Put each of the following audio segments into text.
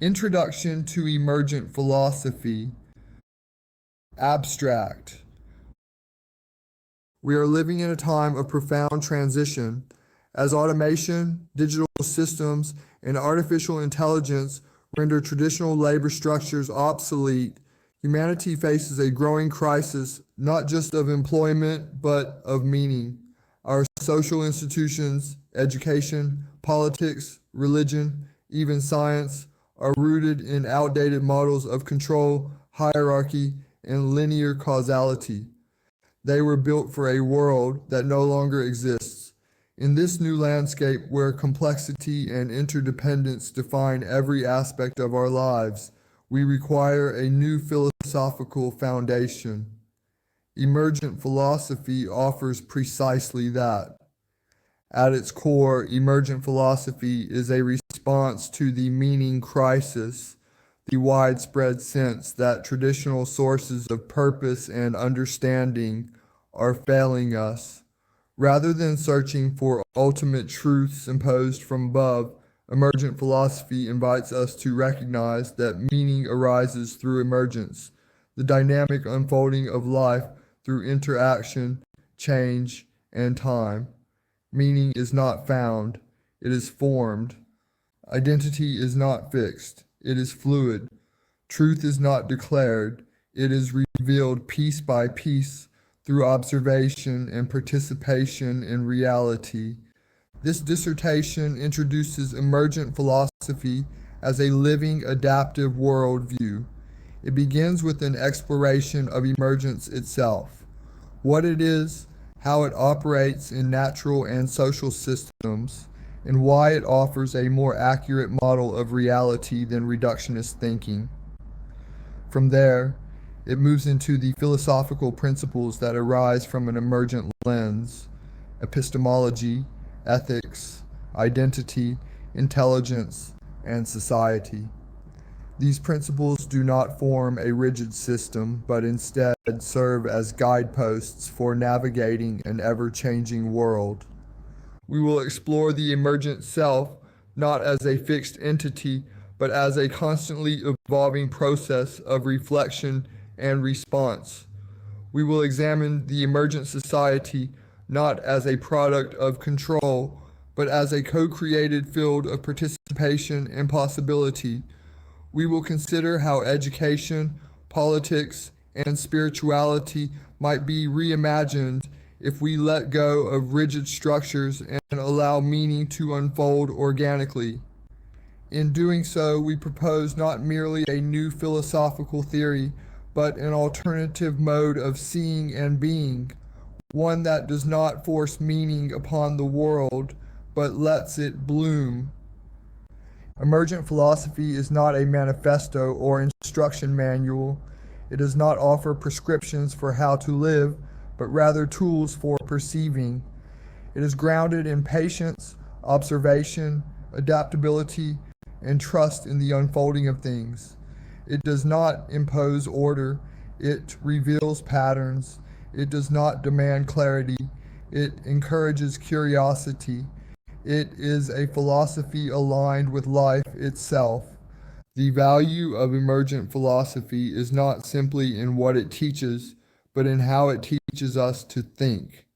Introduction to Emergent Philosophy. Abstract. We are living in a time of profound transition. As automation, digital systems, and artificial intelligence render traditional labor structures obsolete, humanity faces a growing crisis not just of employment, but of meaning. Our social institutions, education, politics, religion, even science, are rooted in outdated models of control, hierarchy, and linear causality. They were built for a world that no longer exists. In this new landscape where complexity and interdependence define every aspect of our lives, we require a new philosophical foundation. Emergent philosophy offers precisely that. At its core, emergent philosophy is a response to the meaning crisis, the widespread sense that traditional sources of purpose and understanding are failing us. Rather than searching for ultimate truths imposed from above, emergent philosophy invites us to recognize that meaning arises through emergence, the dynamic unfolding of life through interaction, change, and time. Meaning is not found, it is formed. Identity is not fixed, it is fluid. Truth is not declared, it is revealed piece by piece through observation and participation in reality. This dissertation introduces emergent philosophy as a living, adaptive worldview. It begins with an exploration of emergence itself, what it is, how it operates in natural and social systems, and why it offers a more accurate model of reality than reductionist thinking. From there, it moves into the philosophical principles that arise from an emergent lens: epistemology, ethics, identity, intelligence, and society. These principles do not form a rigid system, but instead serve as guideposts for navigating an ever-changing world. We will explore the emergent self not as a fixed entity, but as a constantly evolving process of reflection and response. We will examine the emergent society not as a product of control, but as a co-created field of participation and possibility. We will consider how education, politics, and spirituality might be reimagined if we let go of rigid structures and allow meaning to unfold organically. In doing so, we propose not merely a new philosophical theory, but an alternative mode of seeing and being, one that does not force meaning upon the world, but lets it bloom. Emergent philosophy is not a manifesto or instruction manual. It does not offer prescriptions for how to live, but rather tools for perceiving. It is grounded in patience, observation, adaptability, and trust in the unfolding of things. It does not impose order. It reveals patterns. It does not demand clarity. It encourages curiosity. It is a philosophy aligned with life itself. The value of emergent philosophy is not simply in what it teaches, but in how it teaches us to think.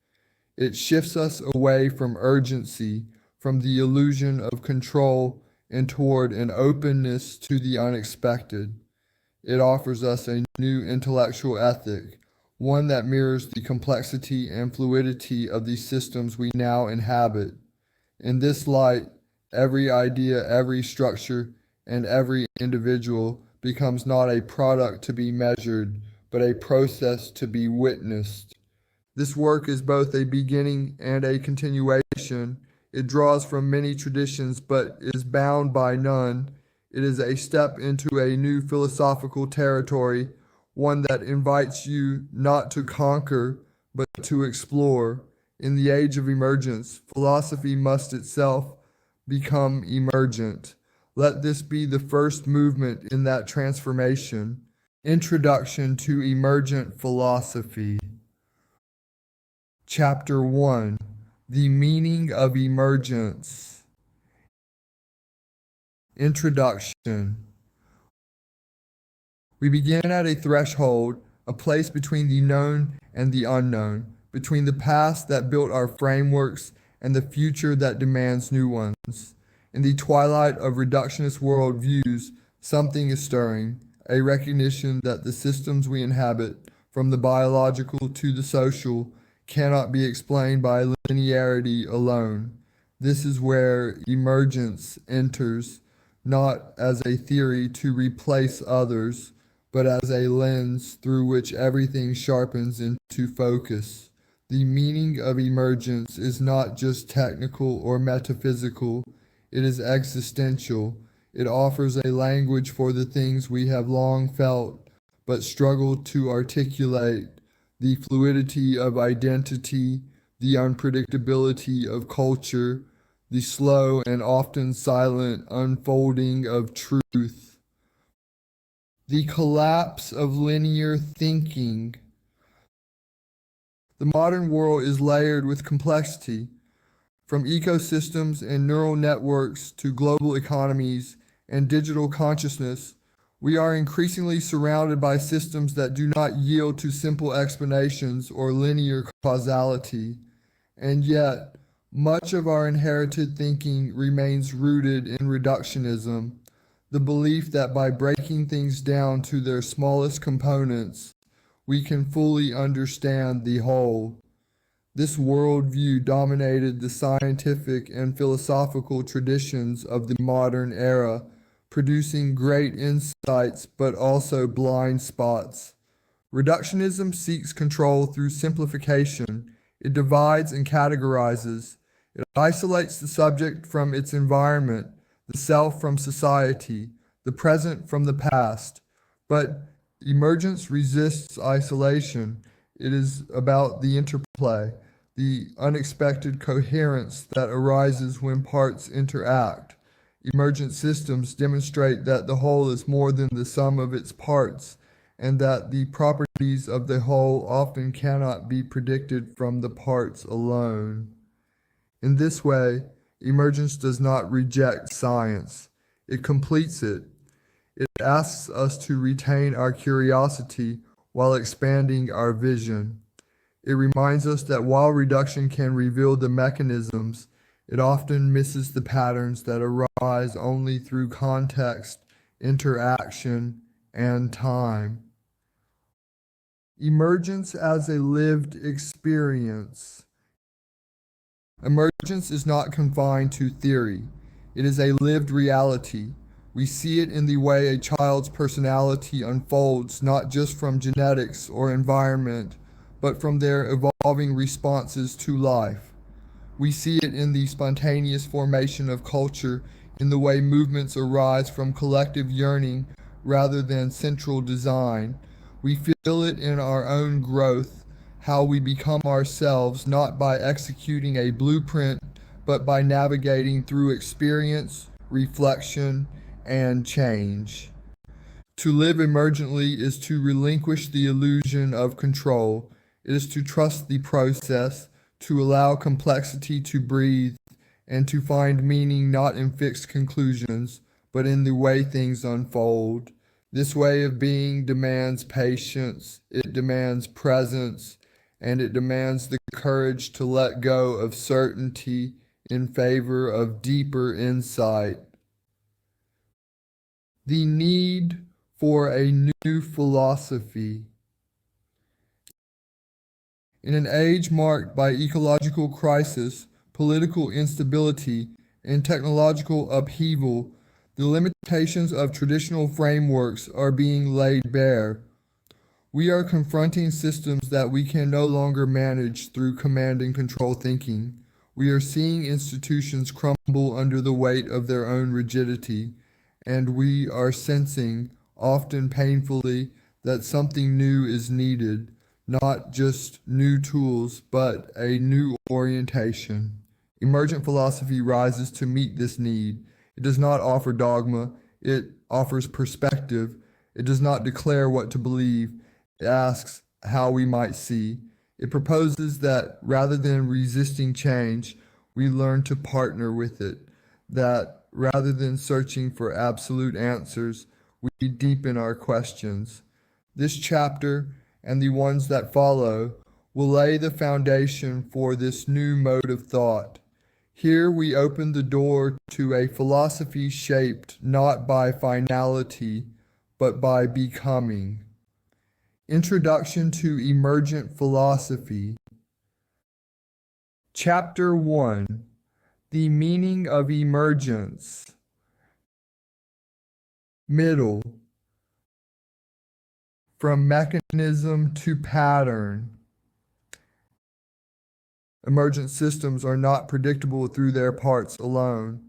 It shifts us away from urgency, from the illusion of control, and toward an openness to the unexpected. It offers us a new intellectual ethic, one that mirrors the complexity and fluidity of the systems we now inhabit. In this light, every idea, every structure, and every individual becomes not a product to be measured, but a process to be witnessed. This work is both a beginning and a continuation. It draws from many traditions, but is bound by none. It is a step into a new philosophical territory, one that invites you not to conquer, but to explore. In the age of emergence, philosophy must itself become emergent. Let this be the first movement in that transformation. Introduction to Emergent Philosophy. Chapter 1. The Meaning of Emergence. Introduction. We begin at a threshold, a place between the known and the unknown, between the past that built our frameworks and the future that demands new ones. In the twilight of reductionist worldviews, something is stirring, a recognition that the systems we inhabit, from the biological to the social, cannot be explained by linearity alone. This is where emergence enters, not as a theory to replace others, but as a lens through which everything sharpens into focus. The meaning of emergence is not just technical or metaphysical, it is existential. It offers a language for the things we have long felt but struggled to articulate, the fluidity of identity, the unpredictability of culture, the slow and often silent unfolding of truth. The collapse of linear thinking. The modern world is layered with complexity, from ecosystems and neural networks to global economies and digital consciousness. We are increasingly surrounded by systems that do not yield to simple explanations or linear causality, and yet much of our inherited thinking remains rooted in reductionism, the belief that by breaking things down to their smallest components, we can fully understand the whole. This worldview dominated the scientific and philosophical traditions of the modern era, producing great insights but also blind spots. Reductionism seeks control through simplification. It divides and categorizes. It isolates the subject from its environment, the self from society, the present from the past. But emergence resists isolation. It is about the interplay, the unexpected coherence that arises when parts interact. Emergent systems demonstrate that the whole is more than the sum of its parts, and that the properties of the whole often cannot be predicted from the parts alone. In this way, emergence does not reject science. It completes it. It asks us to retain our curiosity while expanding our vision. It reminds us that while reduction can reveal the mechanisms, it often misses the patterns that arise only through context, interaction, and time. Emergence as a lived experience. Emergence is not confined to theory. It is a lived reality. We see it in the way a child's personality unfolds, not just from genetics or environment, but from their evolving responses to life. We see it in the spontaneous formation of culture, in the way movements arise from collective yearning rather than central design. We feel it in our own growth, how we become ourselves, not by executing a blueprint, but by navigating through experience, reflection, and change. To live emergently is to relinquish the illusion of control. It is to trust the process, to allow complexity to breathe, and to find meaning not in fixed conclusions, but in the way things unfold. This way of being demands patience, it demands presence, and it demands the courage to let go of certainty in favor of deeper insight. The need for a new philosophy. In an age marked by ecological crisis, political instability, and technological upheaval, the limitations of traditional frameworks are being laid bare. We are confronting systems that we can no longer manage through command and control thinking. We are seeing institutions crumble under the weight of their own rigidity, and we are sensing, often painfully, that something new is needed. Not just new tools, but a new orientation. Emergent philosophy rises to meet this need. It does not offer dogma, it offers perspective. It does not declare what to believe, it asks how we might see. It proposes that rather than resisting change, we learn to partner with it. That rather than searching for absolute answers, we deepen our questions. This chapter and the ones that follow will lay the foundation for this new mode of thought. Here we open the door to a philosophy shaped not by finality, but by becoming. Introduction to Emergent Philosophy. Chapter 1. The Meaning of Emergence. Middle. From mechanism to pattern. Emergent systems are not predictable through their parts alone.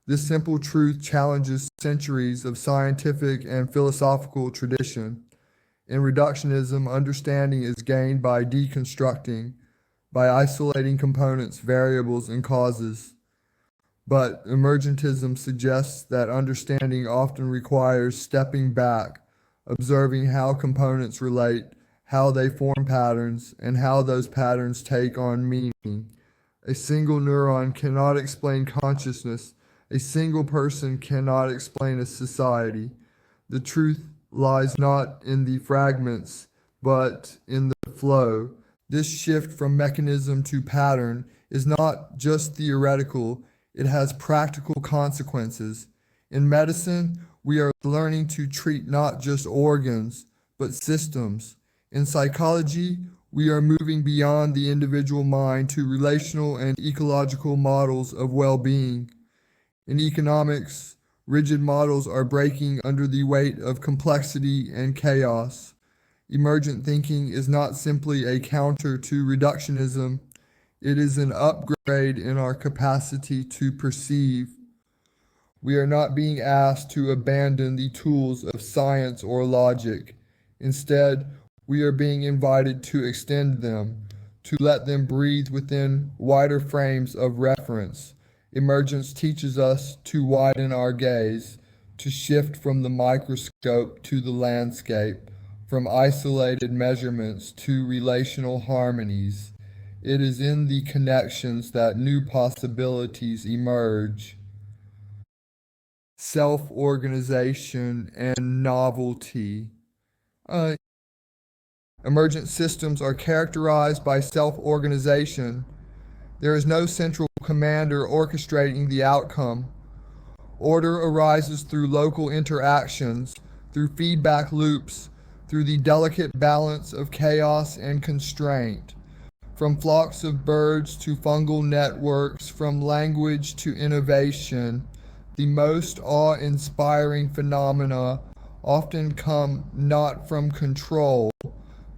This simple truth challenges centuries of scientific and philosophical tradition. In reductionism, understanding is gained by deconstructing, by isolating components, variables, and causes. But emergentism suggests that understanding often requires stepping back, observing how components relate, how they form patterns, and how those patterns take on meaning. A single neuron cannot explain consciousness. A single person cannot explain a society. The truth lies not in the fragments, but in the flow. This shift from mechanism to pattern is not just theoretical, it has practical consequences. In medicine, we are learning to treat not just organs, but systems. In psychology, we are moving beyond the individual mind to relational and ecological models of well-being. In economics, rigid models are breaking under the weight of complexity and chaos. Emergent thinking is not simply a counter to reductionism, it is an upgrade in our capacity to perceive. We are not being asked to abandon the tools of science or logic. Instead, we are being invited to extend them, to let them breathe within wider frames of reference. Emergence teaches us to widen our gaze, to shift from the microscope to the landscape, from isolated measurements to relational harmonies. It is in the connections that new possibilities emerge. Self-organization and novelty. Emergent systems are characterized by self-organization. There is no central commander orchestrating the outcome. Order arises through local interactions, through feedback loops, through the delicate balance of chaos and constraint. From flocks of birds to fungal networks, from language to innovation, the most awe-inspiring phenomena often come not from control,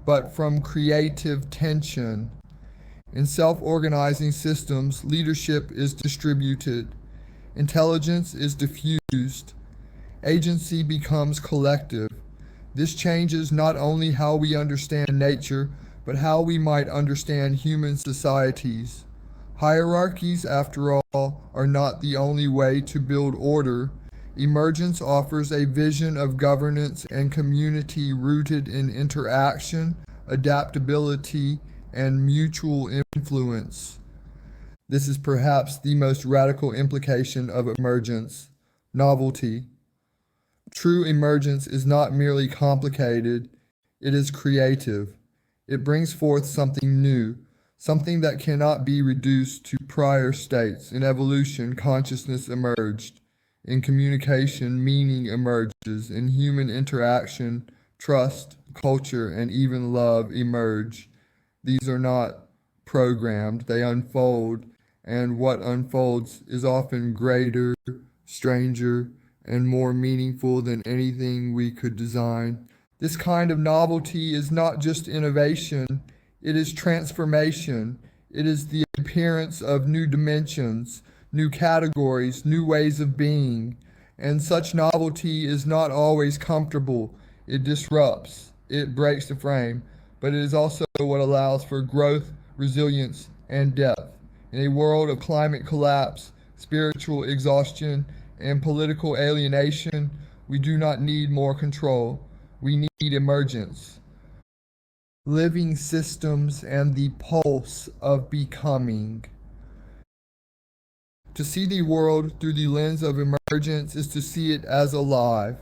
but from creative tension. In self-organizing systems, leadership is distributed, intelligence is diffused, agency becomes collective. This changes not only how we understand nature, but how we might understand human societies. Hierarchies, after all, are not the only way to build order. Emergence offers a vision of governance and community rooted in interaction, adaptability, and mutual influence. This is perhaps the most radical implication of emergence: novelty. True emergence is not merely complicated, it is creative. It brings forth something new, something that cannot be reduced to prior states. In evolution, consciousness emerged. In communication, meaning emerges. In human interaction, trust, culture, and even love emerge. These are not programmed, they unfold, and what unfolds is often greater, stranger, and more meaningful than anything we could design. This kind of novelty is not just innovation, it is transformation. It is the appearance of new dimensions, new categories, new ways of being. And such novelty is not always comfortable. It disrupts, it breaks the frame, but it is also what allows for growth, resilience, and depth. In a world of climate collapse, spiritual exhaustion, and political alienation, we do not need more control. We need emergence. Living systems and the pulse of becoming. To see the world through the lens of emergence is to see it as alive.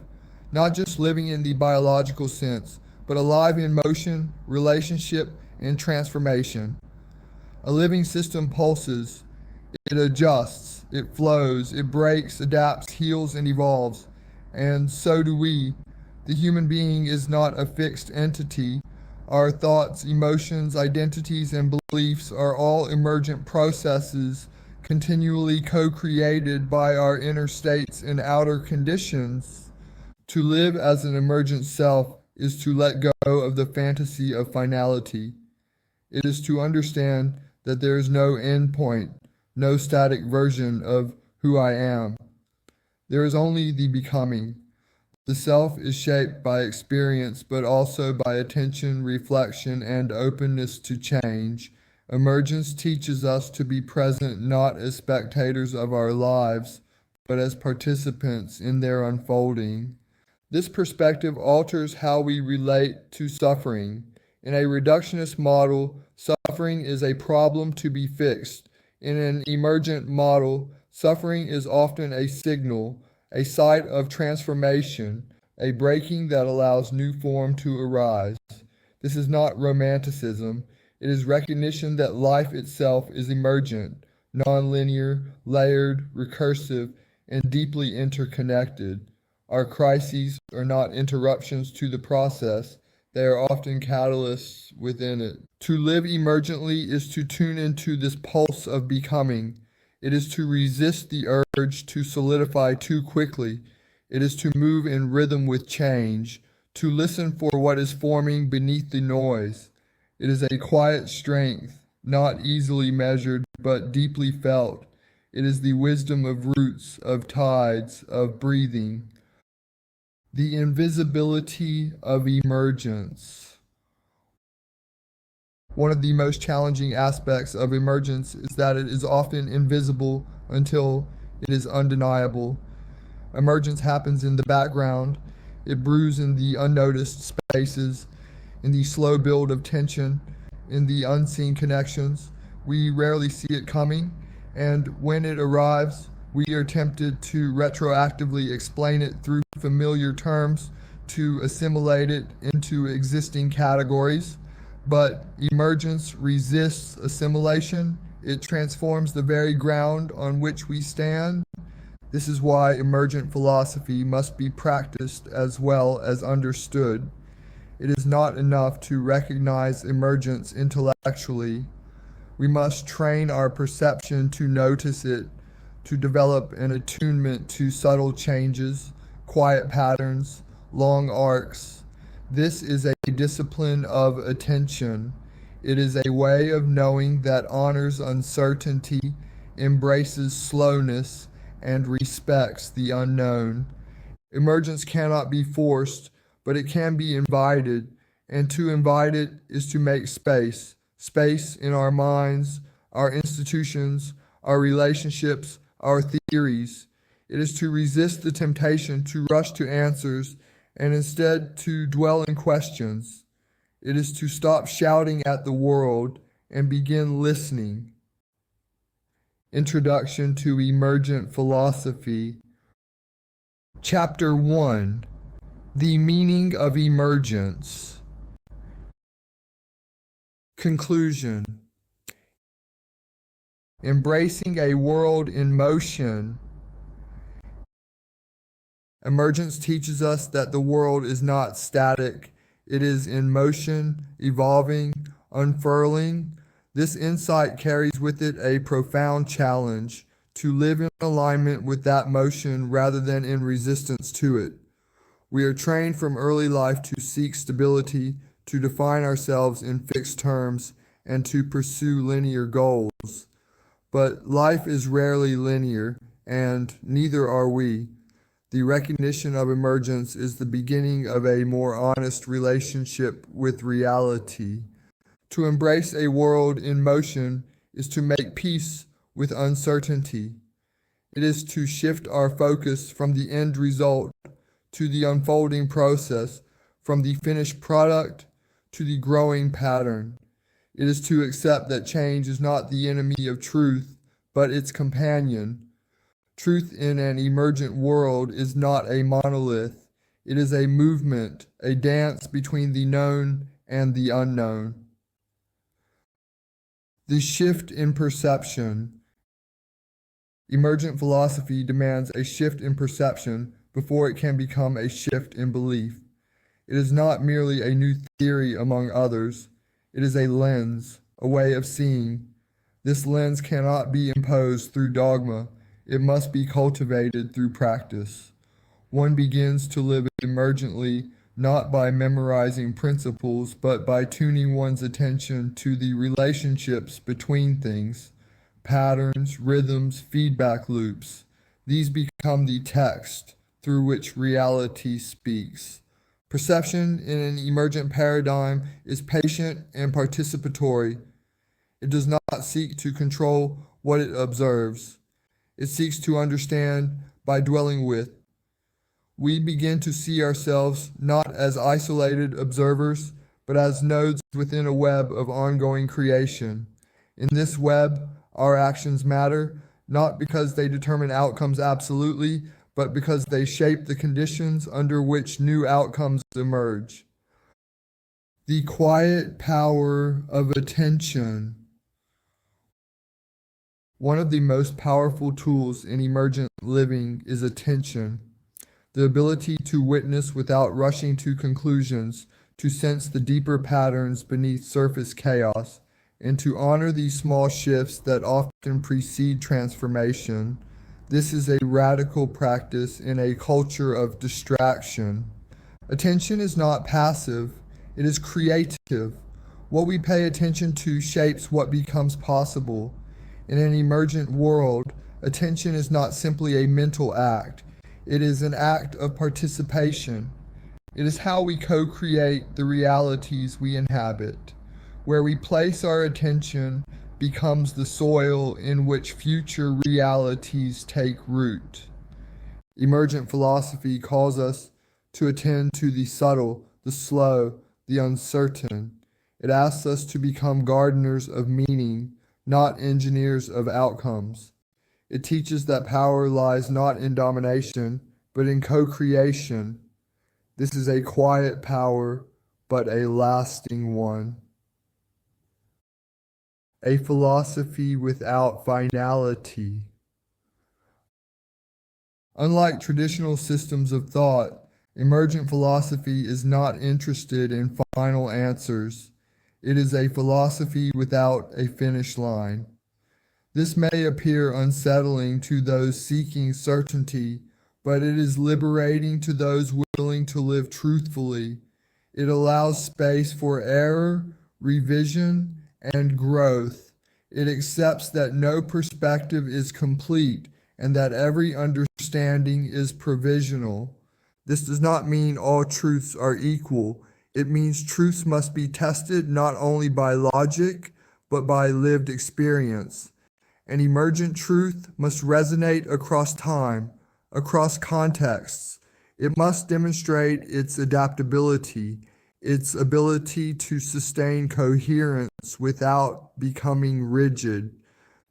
not just living in the biological sense, but alive in motion, relationship, and transformation. A living system pulses, it adjusts, it flows, it breaks, adapts, heals, and evolves. And so do we. The human being is not a fixed entity. Our thoughts, emotions, identities, and beliefs are all emergent processes continually co-created by our inner states and outer conditions. To live as an emergent self is to let go of the fantasy of finality. It is to understand that there is no end point, no static version of who I am. There is only the becoming. The self is shaped by experience, but also by attention, reflection, and openness to change. Emergence teaches us to be present not as spectators of our lives, but as participants in their unfolding. This perspective alters how we relate to suffering. In a reductionist model, suffering is a problem to be fixed. In an emergent model, suffering is often a signal, a site of transformation, a breaking that allows new form to arise. This is not romanticism. It is recognition that life itself is emergent, nonlinear, layered, recursive, and deeply interconnected. Our crises are not interruptions to the process. They are often catalysts within it. To live emergently is to tune into this pulse of becoming. It is to resist the urge to solidify too quickly. It is to move in rhythm with change, to listen for what is forming beneath the noise. It is a quiet strength, not easily measured, but deeply felt. It is the wisdom of roots, of tides, of breathing. The invisibility of emergence. One of the most challenging aspects of emergence is that it is often invisible until it is undeniable. Emergence happens in the background. It brews in the unnoticed spaces, in the slow build of tension, in the unseen connections. We rarely see it coming, and when it arrives, we are tempted to retroactively explain it through familiar terms, to assimilate it into existing categories. But emergence resists assimilation. It transforms the very ground on which we stand. This is why emergent philosophy must be practiced as well as understood. It is not enough to recognize emergence intellectually. We must train our perception to notice it, to develop an attunement to subtle changes, quiet patterns, long arcs. This is a discipline of attention. It is a way of knowing that honors uncertainty, embraces slowness, and respects the unknown. Emergence cannot be forced, but it can be invited, and to invite it is to make space. Space in our minds, our institutions, our relationships, our theories. It is to resist the temptation to rush to answers and instead to dwell in questions. It is to stop shouting at the world and begin listening. Introduction to Emergent Philosophy. Chapter 1. The Meaning of Emergence. Conclusion. Embracing a world in motion. Emergence teaches us that the world is not static. It is in motion, evolving, unfurling. This insight carries with it a profound challenge to live in alignment with that motion rather than in resistance to it. We are trained from early life to seek stability, to define ourselves in fixed terms, and to pursue linear goals. But life is rarely linear, and neither are we. The recognition of emergence is the beginning of a more honest relationship with reality. To embrace a world in motion is to make peace with uncertainty. It is to shift our focus from the end result to the unfolding process, from the finished product to the growing pattern. It is to accept that change is not the enemy of truth, but its companion. Truth in an emergent world is not a monolith. It is a movement, a dance between the known and the unknown. The shift in perception. Emergent philosophy demands a shift in perception before it can become a shift in belief. It is not merely a new theory among others. It is a lens, a way of seeing. This lens cannot be imposed through dogma. It must be cultivated through practice. One begins to live emergently not by memorizing principles, but by tuning one's attention to the relationships between things, patterns, rhythms, feedback loops. These become the text through which reality speaks. Perception in an emergent paradigm is patient and participatory. It does not seek to control what it observes. It seeks to understand by dwelling with. We begin to see ourselves not as isolated observers, but as nodes within a web of ongoing creation. In this web, our actions matter, not because they determine outcomes absolutely, but because they shape the conditions under which new outcomes emerge. The quiet power of attention. One of the most powerful tools in emergent living is attention. The ability to witness without rushing to conclusions, to sense the deeper patterns beneath surface chaos, and to honor these small shifts that often precede transformation. This is a radical practice in a culture of distraction. Attention is not passive, it is creative. What we pay attention to shapes what becomes possible. In an emergent world, attention is not simply a mental act. It is an act of participation. It is how we co-create the realities we inhabit. Where we place our attention becomes the soil in which future realities take root. Emergent philosophy calls us to attend to the subtle, the slow, the uncertain. It asks us to become gardeners of meaning, not engineers of outcomes. It teaches that power lies not in domination, but in co-creation. This is a quiet power, but a lasting one. A philosophy without finality. Unlike traditional systems of thought, emergent philosophy is not interested in final answers. It is a philosophy without a finish line. This may appear unsettling to those seeking certainty, but it is liberating to those willing to live truthfully. It allows space for error, revision, and growth. It accepts that no perspective is complete and that every understanding is provisional. This does not mean all truths are equal. It means truths must be tested not only by logic, but by lived experience. An emergent truth must resonate across time, across contexts. It must demonstrate its adaptability, its ability to sustain coherence without becoming rigid.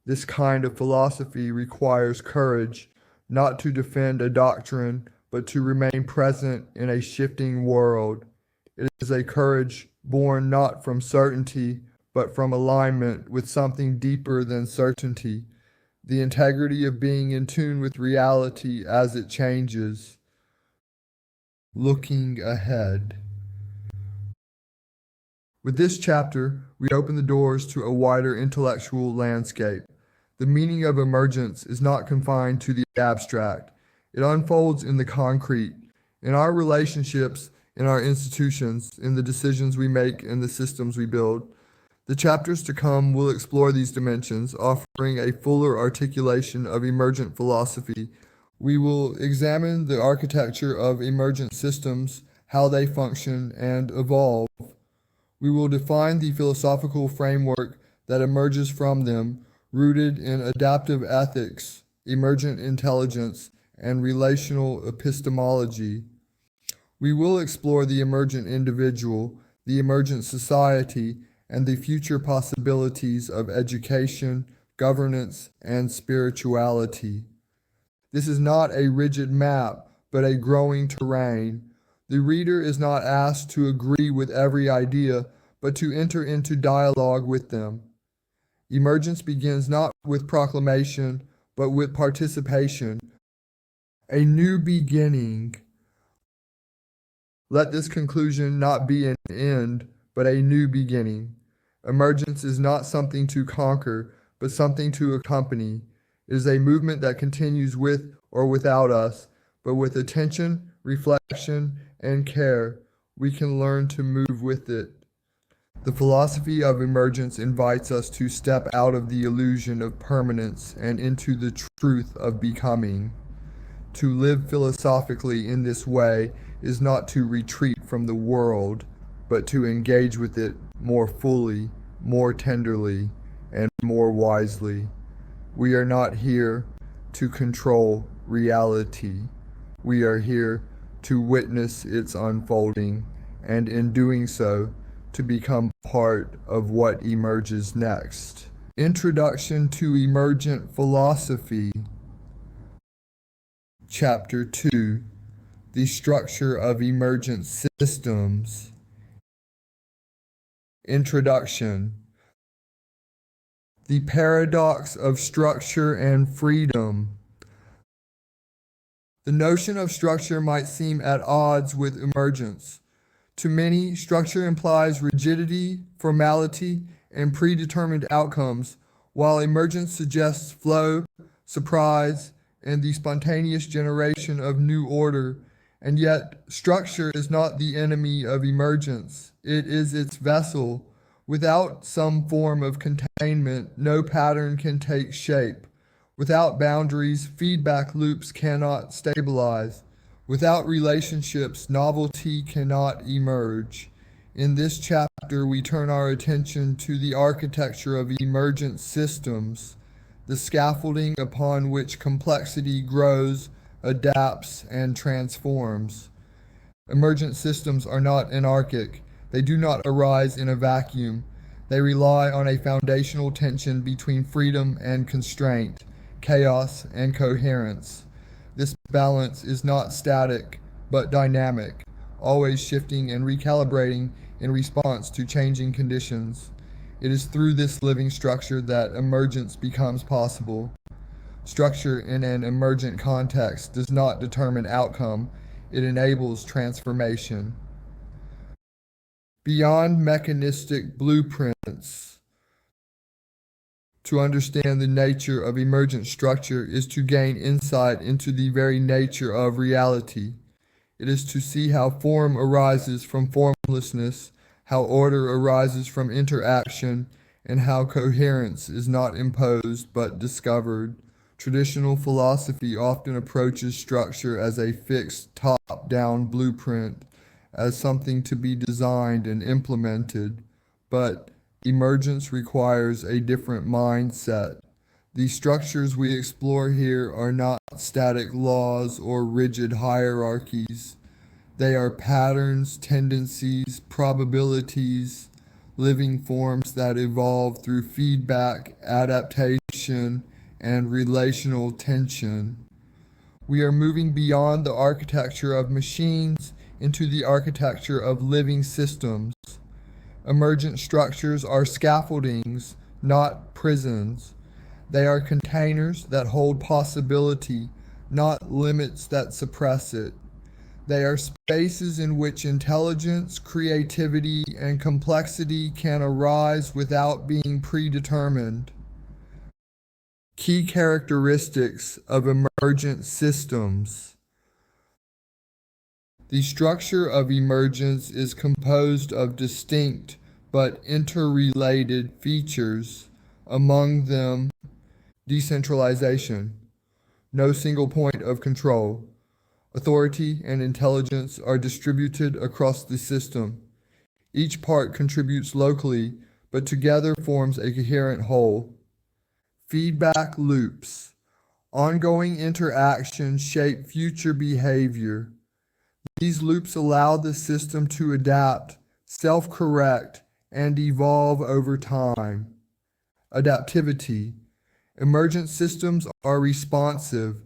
This kind of philosophy requires courage, not to defend a doctrine, but to remain present in a shifting world. It is a courage born not from certainty, but from alignment with something deeper than certainty, the integrity of being in tune with reality as it changes. Looking ahead. With this chapter, we open the doors to a wider intellectual landscape. The meaning of emergence is not confined to the abstract. It unfolds in the concrete, in our relationships, in our institutions, in the decisions we make, and the systems we build. The chapters to come will explore these dimensions, offering a fuller articulation of emergent philosophy. We will examine the architecture of emergent systems, how they function and evolve. We will define the philosophical framework that emerges from them, rooted in adaptive ethics, emergent intelligence, and relational epistemology. We will explore the emergent individual, the emergent society, and the future possibilities of education, governance, and spirituality. This is not a rigid map, but a growing terrain, The reader is not asked to agree with every idea, but to enter into dialogue with them. Emergence begins not with proclamation, but with participation. A new beginning. Let this conclusion not be an end, but a new beginning. Emergence is not something to conquer, but something to accompany. It is a movement that continues with or without us, but with attention, reflection, and care, we can learn to move with it. The philosophy of emergence invites us to step out of the illusion of permanence and into the truth of becoming. To live philosophically in this way is not to retreat from the world, but to engage with it more fully, more tenderly, and more wisely. We are not here to control reality. We are here to witness its unfolding, and in doing so, to become part of what emerges next. Introduction to Emergent Philosophy. Chapter 2. The Structure of Emergent Systems. Introduction. The paradox of structure and freedom. The notion of structure might seem at odds with emergence. To many, structure implies rigidity, formality, and predetermined outcomes, while emergence suggests flow, surprise, and the spontaneous generation of new order. And yet, structure is not the enemy of emergence. It is its vessel. Without some form of containment, no pattern can take shape. Without boundaries, feedback loops cannot stabilize. Without relationships, novelty cannot emerge. In this chapter, we turn our attention to the architecture of emergent systems, the scaffolding upon which complexity grows, adapts, and transforms. Emergent systems are not anarchic. They do not arise in a vacuum. They rely on a foundational tension between freedom and constraint, chaos and coherence. This balance is not static, but dynamic, always shifting and recalibrating in response to changing conditions. It is through this living structure that emergence becomes possible. Structure in an emergent context does not determine outcome, it enables transformation. Beyond mechanistic blueprints, to understand the nature of emergent structure is to gain insight into the very nature of reality. It is to see how form arises from formlessness, how order arises from interaction, and how coherence is not imposed but discovered. Traditional philosophy often approaches structure as a fixed top-down blueprint, as something to be designed and implemented, but emergence requires a different mindset. The structures we explore here are not static laws or rigid hierarchies. They are patterns, tendencies, probabilities, living forms that evolve through feedback, adaptation, and relational tension. We are moving beyond the architecture of machines into the architecture of living systems. Emergent structures are scaffoldings, not prisons. They are containers that hold possibility, not limits that suppress it. They are spaces in which intelligence, creativity, and complexity can arise without being predetermined. Key characteristics of emergent systems. The structure of emergence is composed of distinct but interrelated features, among them decentralization, no single point of control. Authority and intelligence are distributed across the system. Each part contributes locally, but together forms a coherent whole. Feedback loops. Ongoing interactions shape future behavior. These loops allow the system to adapt, self-correct, and evolve over time. Adaptivity. Emergent systems are responsive.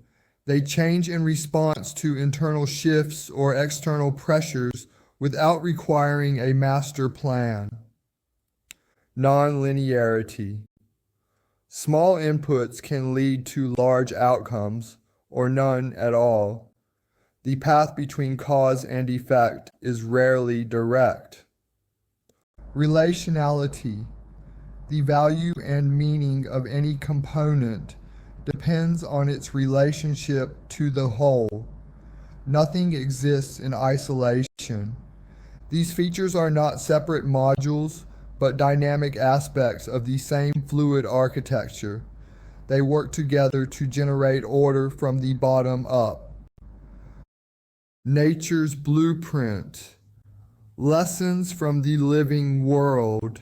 They change in response to internal shifts or external pressures without requiring a master plan. Non-linearity. Small inputs can lead to large outcomes, or none at all. The path between cause and effect is rarely direct. Relationality. The value and meaning of any component depends on its relationship to the whole. Nothing exists in isolation. These features are not separate modules, but dynamic aspects of the same fluid architecture. They work together to generate order from the bottom up. Nature's blueprint. Lessons from the living world.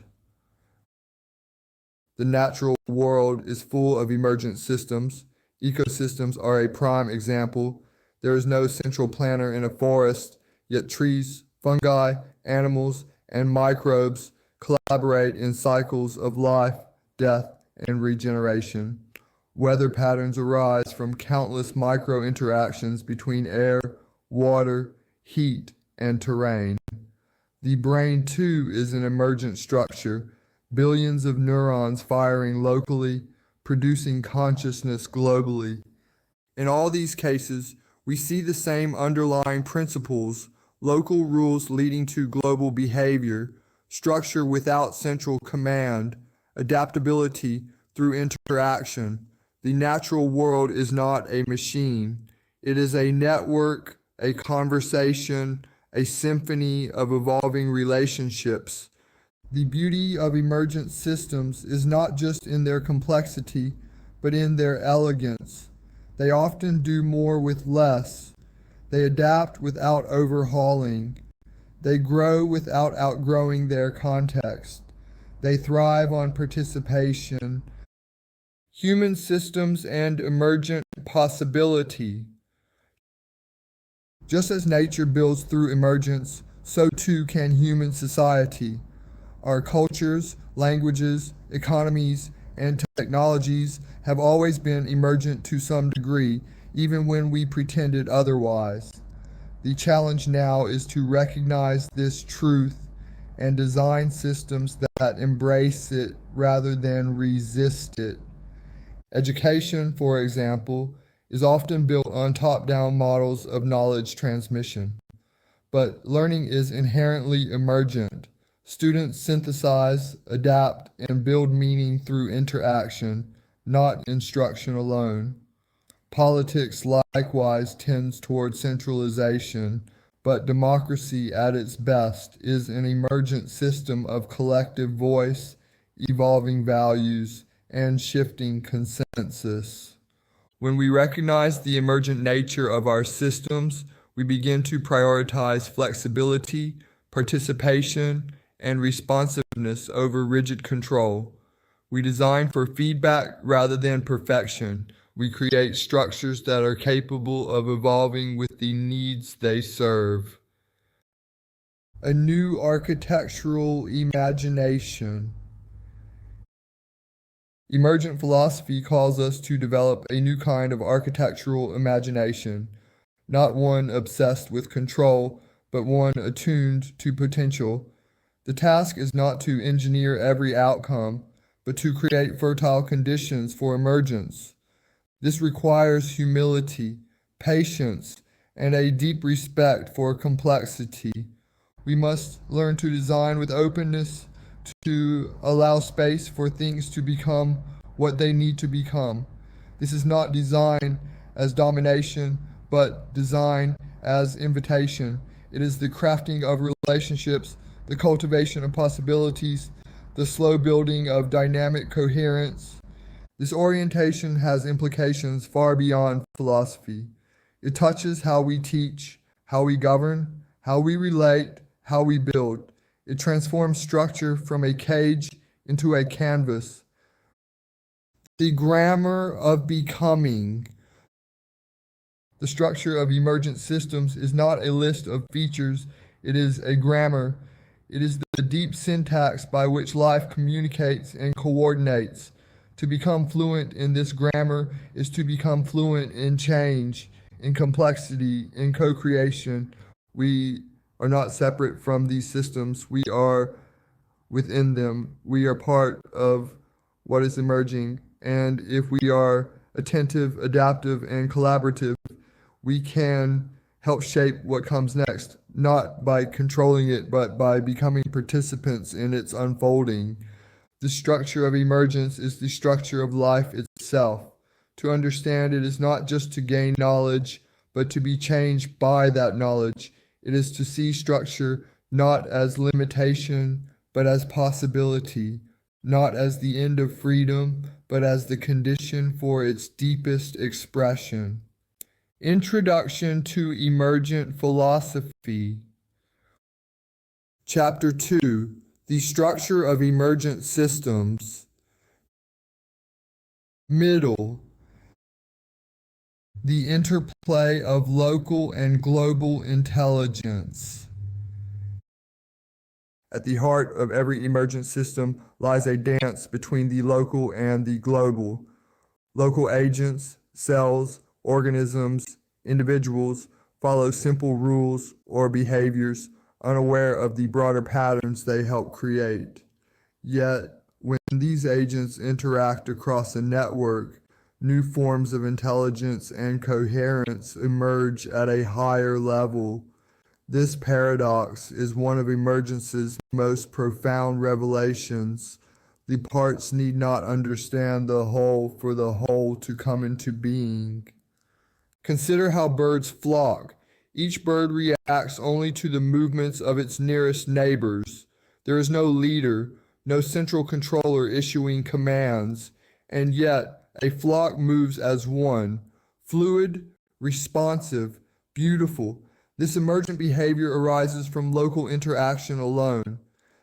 The natural world is full of emergent systems. Ecosystems are a prime example. There is no central planner in a forest, yet trees, fungi, animals, and microbes collaborate in cycles of life, death, and regeneration. Weather patterns arise from countless micro-interactions between air, water, heat, and terrain. The brain, too, is an emergent structure, billions of neurons firing locally, producing consciousness globally. In all these cases, we see the same underlying principles, local rules leading to global behavior, structure without central command, adaptability through interaction. The natural world is not a machine. It is a network, a conversation, a symphony of evolving relationships. The beauty of emergent systems is not just in their complexity, but in their elegance. They often do more with less. They adapt without overhauling. They grow without outgrowing their context. They thrive on participation. Human systems and emergent possibility. Just as nature builds through emergence, so too can human society. Our cultures, languages, economies, and technologies have always been emergent to some degree, even when we pretended otherwise. The challenge now is to recognize this truth and design systems that embrace it rather than resist it. Education, for example, is often built on top-down models of knowledge transmission. But learning is inherently emergent. Students synthesize, adapt, and build meaning through interaction, not instruction alone. Politics likewise tends toward centralization, but democracy at its best is an emergent system of collective voice, evolving values, and shifting consensus. When we recognize the emergent nature of our systems, we begin to prioritize flexibility, participation, and responsiveness over rigid control. We design for feedback rather than perfection. We create structures that are capable of evolving with the needs they serve. A new architectural imagination. Emergent philosophy calls us to develop a new kind of architectural imagination, not one obsessed with control, but one attuned to potential. The task is not to engineer every outcome, but to create fertile conditions for emergence. This requires humility, patience, and a deep respect for complexity. We must learn to design with openness, to allow space for things to become what they need to become. This is not design as domination, but design as invitation. It is the crafting of relationships, the cultivation of possibilities, the slow building of dynamic coherence. This orientation has implications far beyond philosophy. It touches how we teach, how we govern, how we relate, how we build. It transforms structure from a cage into a canvas. The grammar of becoming. The structure of emergent systems is not a list of features, it is a grammar. It is the deep syntax by which life communicates and coordinates. To become fluent in this grammar is to become fluent in change, in complexity, in co-creation. We are not separate from these systems. We are within them. We are part of what is emerging. And if we are attentive, adaptive, and collaborative, we can help shape what comes next, not by controlling it, but by becoming participants in its unfolding. The structure of emergence is the structure of life itself. To understand it is not just to gain knowledge, but to be changed by that knowledge. It is to see structure not as limitation, but as possibility, not as the end of freedom, but as the condition for its deepest expression. Introduction to Emergent Philosophy. Chapter 2. The Structure of Emergent Systems. Middle. The interplay of local and global intelligence. At the heart of every emergent system lies a dance between the local and the global. Local agents, cells, organisms, individuals follow simple rules or behaviors, unaware of the broader patterns they help create. Yet, when these agents interact across a network, new forms of intelligence and coherence emerge at a higher level. This paradox is one of emergence's most profound revelations. The parts need not understand the whole for the whole to come into being. Consider how birds flock. Each bird reacts only to the movements of its nearest neighbors. There is no leader, no central controller issuing commands, and yet a flock moves as one, fluid, responsive, beautiful. This emergent behavior arises from local interaction alone.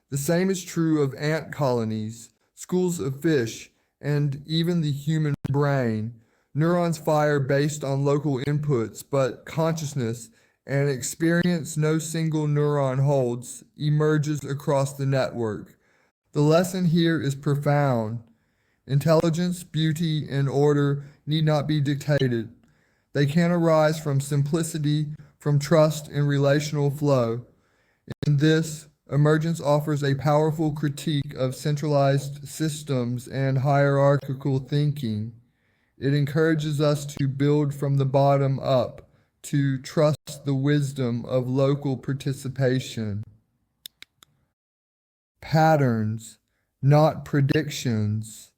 The same is true of ant colonies, schools of fish, and even the human brain. Neurons fire based on local inputs, but consciousness, an experience no single neuron holds, emerges across the network. The lesson here is profound. Intelligence, beauty, and order need not be dictated. They can arise from simplicity, from trust in relational flow. In this, Emergence offers a powerful critique of centralized systems and hierarchical thinking. It encourages us to build from the bottom up, to trust the wisdom of local participation. Patterns, not predictions.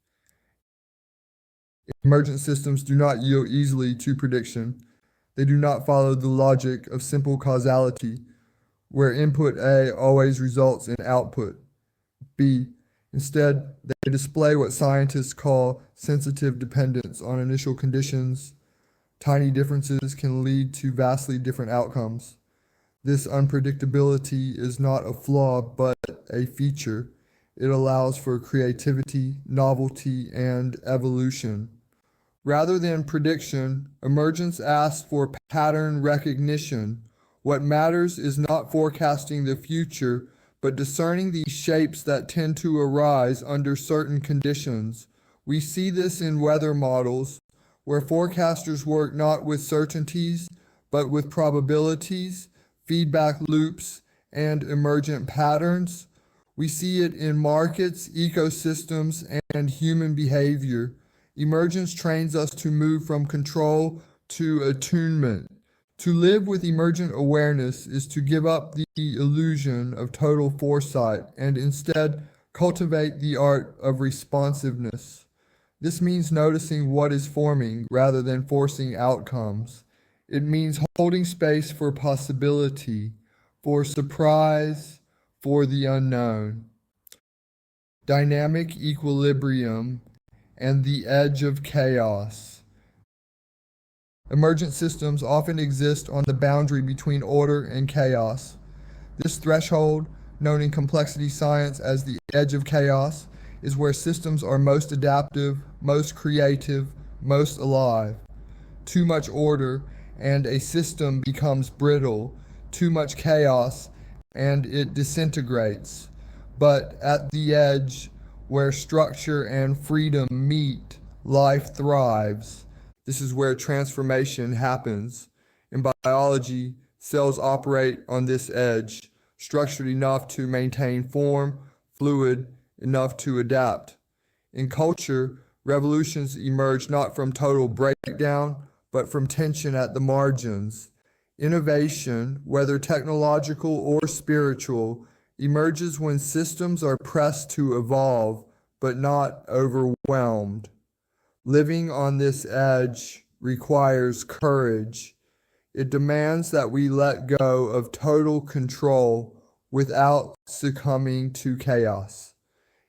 Emergent systems do not yield easily to prediction. They do not follow the logic of simple causality, where input A always results in output B. Instead, they display what scientists call sensitive dependence on initial conditions. Tiny differences can lead to vastly different outcomes. This unpredictability is not a flaw, but a feature. It allows for creativity, novelty, and evolution. Rather than prediction, emergence asks for pattern recognition. What matters is not forecasting the future, but discerning the shapes that tend to arise under certain conditions. We see this in weather models, where forecasters work not with certainties, but with probabilities, feedback loops, and emergent patterns. We see it in markets, ecosystems, and human behavior. Emergence trains us to move from control to attunement. To live with emergent awareness is to give up the illusion of total foresight and instead cultivate the art of responsiveness. This means noticing what is forming rather than forcing outcomes. It means holding space for possibility, for surprise, for the unknown. Dynamic equilibrium and the edge of chaos. Emergent systems often exist on the boundary between order and chaos. This threshold, known in complexity science as the edge of chaos, is where systems are most adaptive, most creative, most alive. Too much order, and a system becomes brittle. Too much chaos, and it disintegrates. But at the edge, Where structure and freedom meet, life thrives. This is where transformation happens. In biology, cells operate on this edge, structured enough to maintain form, fluid enough to adapt. In culture, revolutions emerge not from total breakdown, but from tension at the margins. Innovation, whether technological or spiritual, emerges when systems are pressed to evolve, but not overwhelmed. Living on this edge requires courage. It demands that we let go of total control without succumbing to chaos.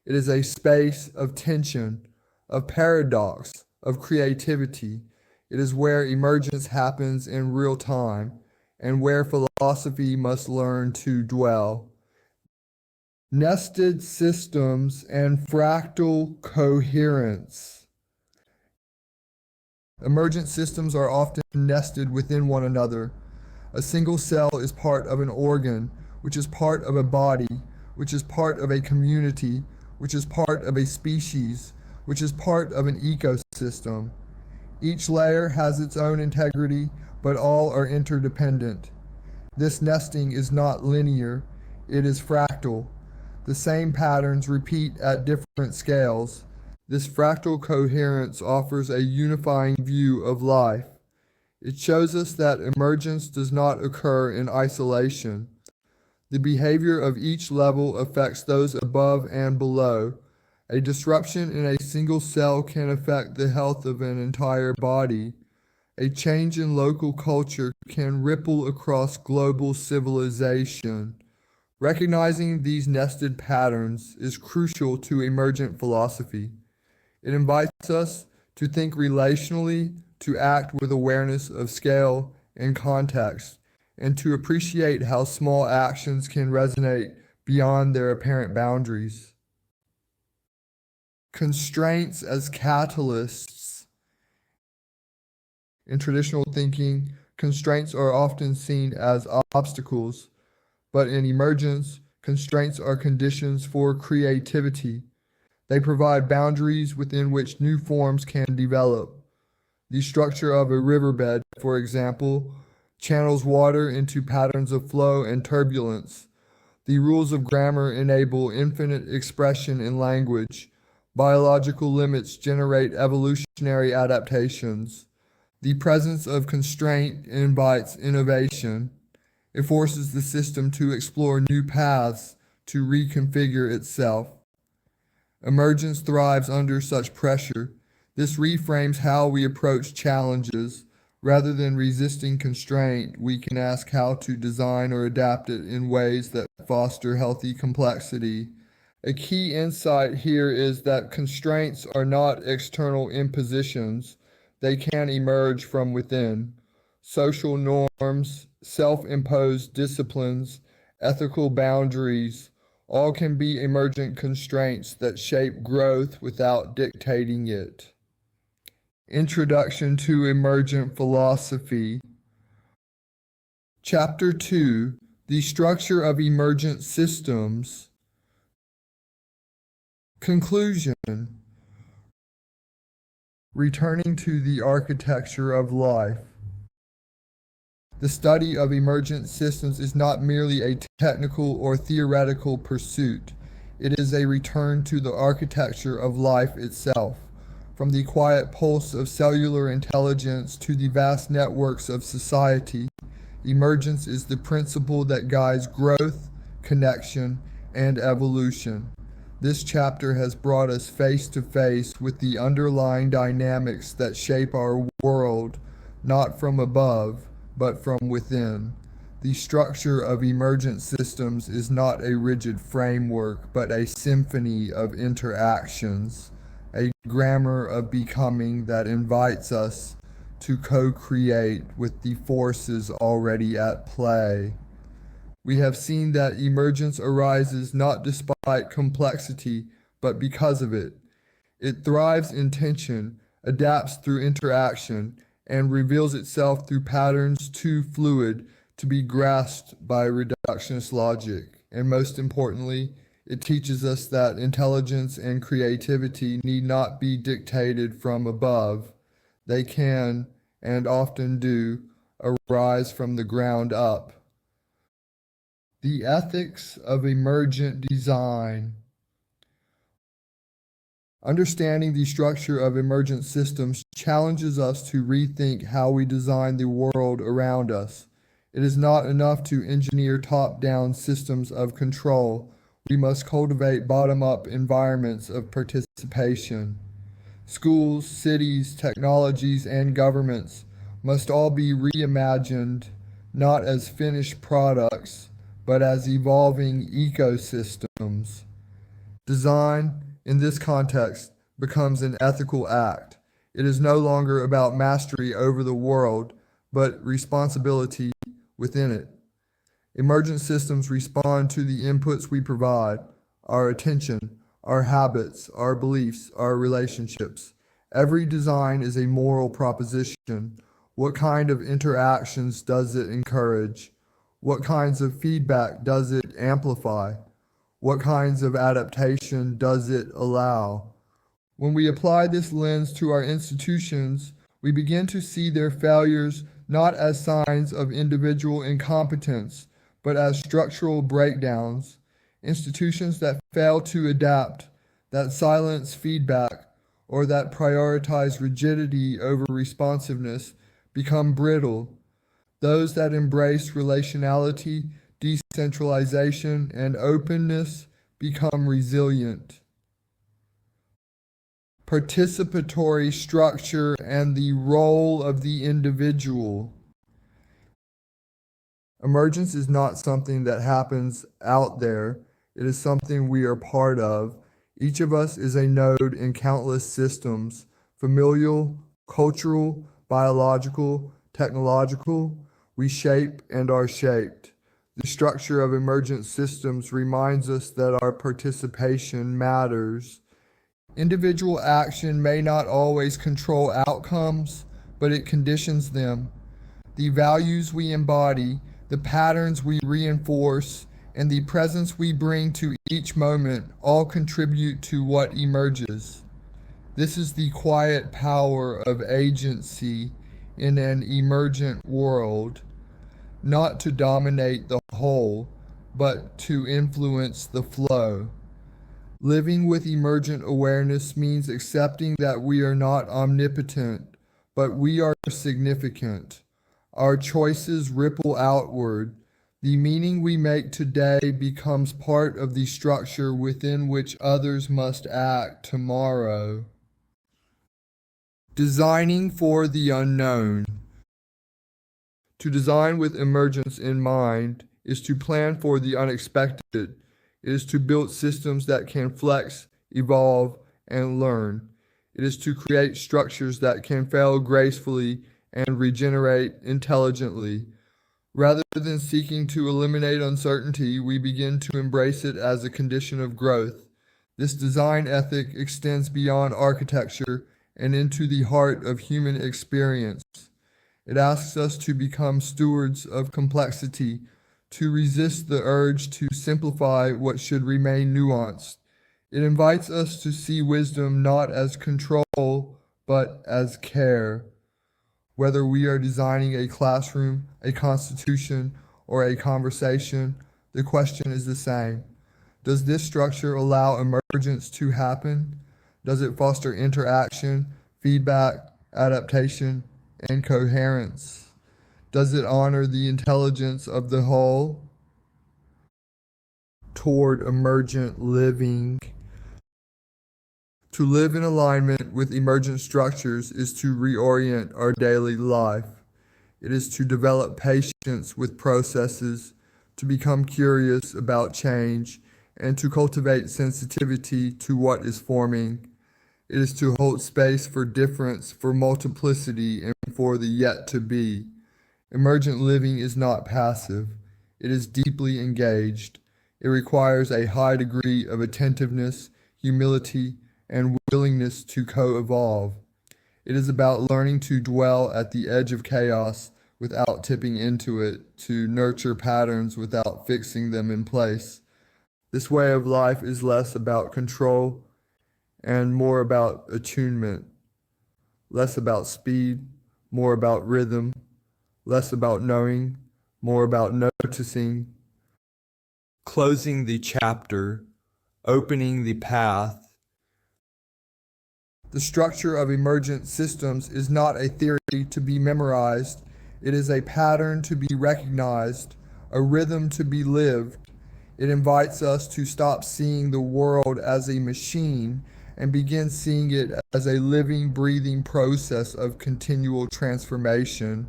It is a space of tension, of paradox, of creativity. It is where emergence happens in real time and where philosophy must learn to dwell. Nested systems and fractal coherence. Emergent systems are often nested within one another. A single cell is part of an organ, which is part of a body, which is part of a community, which is part of a species, which is part of an ecosystem. Each layer has its own integrity, but all are interdependent. This nesting is not linear, it is fractal. The same patterns repeat at different scales. This fractal coherence offers a unifying view of life. It shows us that emergence does not occur in isolation. The behavior of each level affects those above and below. A disruption in a single cell can affect the health of an entire body. A change in local culture can ripple across global civilization. Recognizing these nested patterns is crucial to emergent philosophy. It invites us to think relationally, to act with awareness of scale and context, and to appreciate how small actions can resonate beyond their apparent boundaries. Constraints as catalysts. In traditional thinking, constraints are often seen as obstacles, but in emergence, constraints are conditions for creativity. They provide boundaries within which new forms can develop. The structure of a riverbed, for example, channels water into patterns of flow and turbulence. The rules of grammar enable infinite expression in language. Biological limits generate evolutionary adaptations. The presence of constraint invites innovation. It forces the system to explore new paths, to reconfigure itself. Emergence thrives under such pressure. This reframes how we approach challenges. Rather than resisting constraint, we can ask how to design or adapt it in ways that foster healthy complexity. A key insight here is that constraints are not external impositions. They can emerge from within. Social norms, self-imposed disciplines, ethical boundaries, all can be emergent constraints that shape growth without dictating it. Introduction to Emergent Philosophy. Chapter 2, The Structure of Emergent Systems. Conclusion. Returning to the architecture of life. The study of emergent systems is not merely a technical or theoretical pursuit. It is a return to the architecture of life itself. From the quiet pulse of cellular intelligence to the vast networks of society, emergence is the principle that guides growth, connection, and evolution. This chapter has brought us face to face with the underlying dynamics that shape our world, not from above, but from within. The structure of emergent systems is not a rigid framework, but a symphony of interactions, a grammar of becoming that invites us to co-create with the forces already at play. We have seen that emergence arises not despite complexity, but because of it. It thrives in tension, adapts through interaction, and reveals itself through patterns too fluid to be grasped by reductionist logic. And most importantly, It teaches us that intelligence and creativity need not be dictated from above. They can, and often do, arise from the ground up. The ethics of emergent design. Understanding the structure of emergent systems challenges us to rethink how we design the world around us. It is not enough to engineer top-down systems of control. We must cultivate bottom-up environments of participation. Schools, cities, technologies, and governments must all be reimagined, not as finished products, but as evolving ecosystems. Design, in this context, becomes an ethical act. It is no longer about mastery over the world, but responsibility within it. Emergent systems respond to the inputs we provide, our attention, our habits, our beliefs, our relationships. Every design is a moral proposition. What kind of interactions does it encourage? What kinds of feedback does it amplify? What kinds of adaptation does it allow? When we apply this lens to our institutions, we begin to see their failures not as signs of individual incompetence, but as structural breakdowns. Institutions that fail to adapt, that silence feedback, or that prioritize rigidity over responsiveness become brittle. Those that embrace relationality, decentralization, and openness become resilient. Participatory structure and the role of the individual. Emergence is not something that happens out there. It is something we are part of. Each of us is a node in countless systems, familial, cultural, biological, technological. We shape and are shaped. The structure of emergent systems reminds us that our participation matters. Individual action may not always control outcomes, but it conditions them. The values we embody, the patterns we reinforce, and the presence we bring to each moment all contribute to what emerges. This is the quiet power of agency in an emergent world, not to dominate the whole, but to influence the flow. Living with emergent awareness means accepting that we are not omnipotent, but we are significant. Our choices ripple outward. The meaning we make today becomes part of the structure within which others must act tomorrow. Designing for the unknown. To design with emergence in mind is to plan for the unexpected. It is to build systems that can flex, evolve, and learn. It is to create structures that can fail gracefully and regenerate intelligently. Rather than seeking to eliminate uncertainty, we begin to embrace it as a condition of growth. This design ethic extends beyond architecture and into the heart of human experience. It asks us to become stewards of complexity, to resist the urge to simplify what should remain nuanced. It invites us to see wisdom not as control, but as care. Whether we are designing a classroom, a constitution, or a conversation, the question is the same. Does this structure allow emergence to happen? Does it foster interaction, feedback, adaptation, and coherence? Does it honor the intelligence of the whole? Toward emergent living. To live in alignment with emergent structures is to reorient our daily life. It is to develop patience with processes, to become curious about change, and to cultivate sensitivity to what is forming. It is to hold space for difference, for multiplicity, and for the yet to be. Emergent living is not passive. It is deeply engaged. It requires a high degree of attentiveness, humility, and willingness to co-evolve. It is about learning to dwell at the edge of chaos without tipping into it, to nurture patterns without fixing them in place. This way of life is less about control and more about attunement, less about speed, more about rhythm, less about knowing, more about noticing. Closing the chapter, opening the path. The structure of emergent systems is not a theory to be memorized. It is a pattern to be recognized, a rhythm to be lived. It invites us to stop seeing the world as a machine and begin seeing it as a living, breathing process of continual transformation.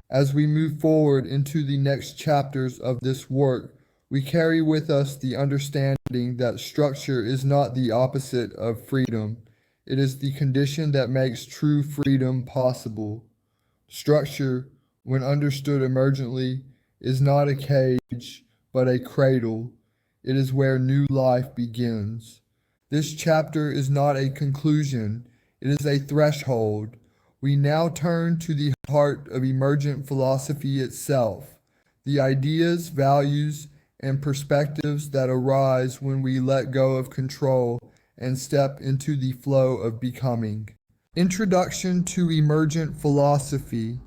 As we move forward into the next chapters of this work, we carry with us the understanding that structure is not the opposite of freedom. It is the condition that makes true freedom possible. Structure, when understood emergently, is not a cage, but a cradle. It is where new life begins. This chapter is not a conclusion, it is a threshold. We now turn to the heart of emergent philosophy itself, the ideas, values, and perspectives that arise when we let go of control and step into the flow of becoming. Introduction to Emergent Philosophy.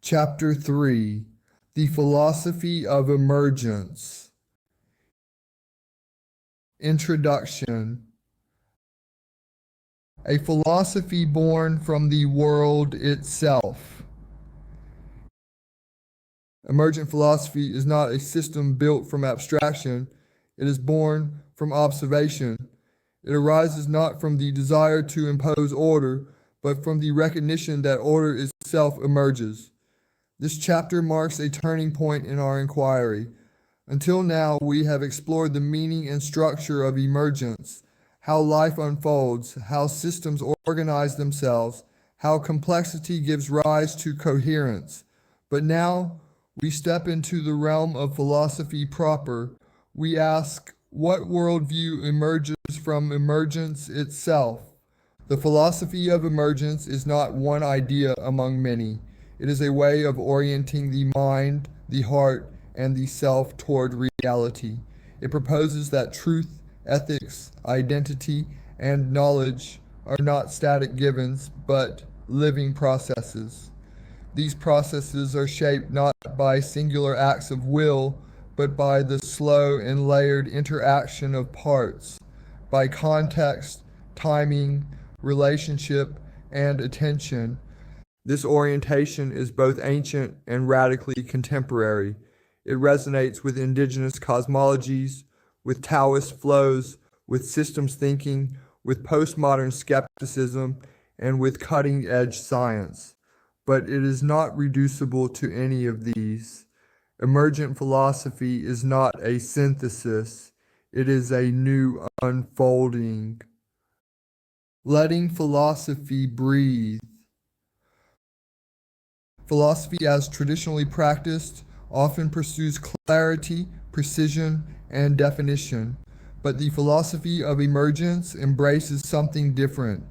Chapter 3. The Philosophy of Emergence. Introduction. A philosophy born from the world itself. Emergent philosophy is not a system built from abstraction. It is born from observation. It arises not from the desire to impose order, but from the recognition that order itself emerges. This chapter marks a turning point in our inquiry. Until now, we have explored the meaning and structure of emergence, how life unfolds, how systems organize themselves, how complexity gives rise to coherence. But now, we step into the realm of philosophy proper. We ask, what worldview emerges from emergence itself? The philosophy of emergence is not one idea among many. It is a way of orienting the mind, the heart, and the self toward reality. It proposes that truth, ethics, identity, and knowledge are not static givens, but living processes. These processes are shaped not by singular acts of will, but by the slow and layered interaction of parts, by context, timing, relationship, and attention. This orientation is both ancient and radically contemporary. It resonates with indigenous cosmologies, with Taoist flows, with systems thinking, with postmodern skepticism, and with cutting-edge science. But it is not reducible to any of these. Emergent philosophy is not a synthesis. It is a new unfolding. Letting philosophy breathe. Philosophy, as traditionally practiced, often pursues clarity, precision, and definition. But the philosophy of emergence embraces something different: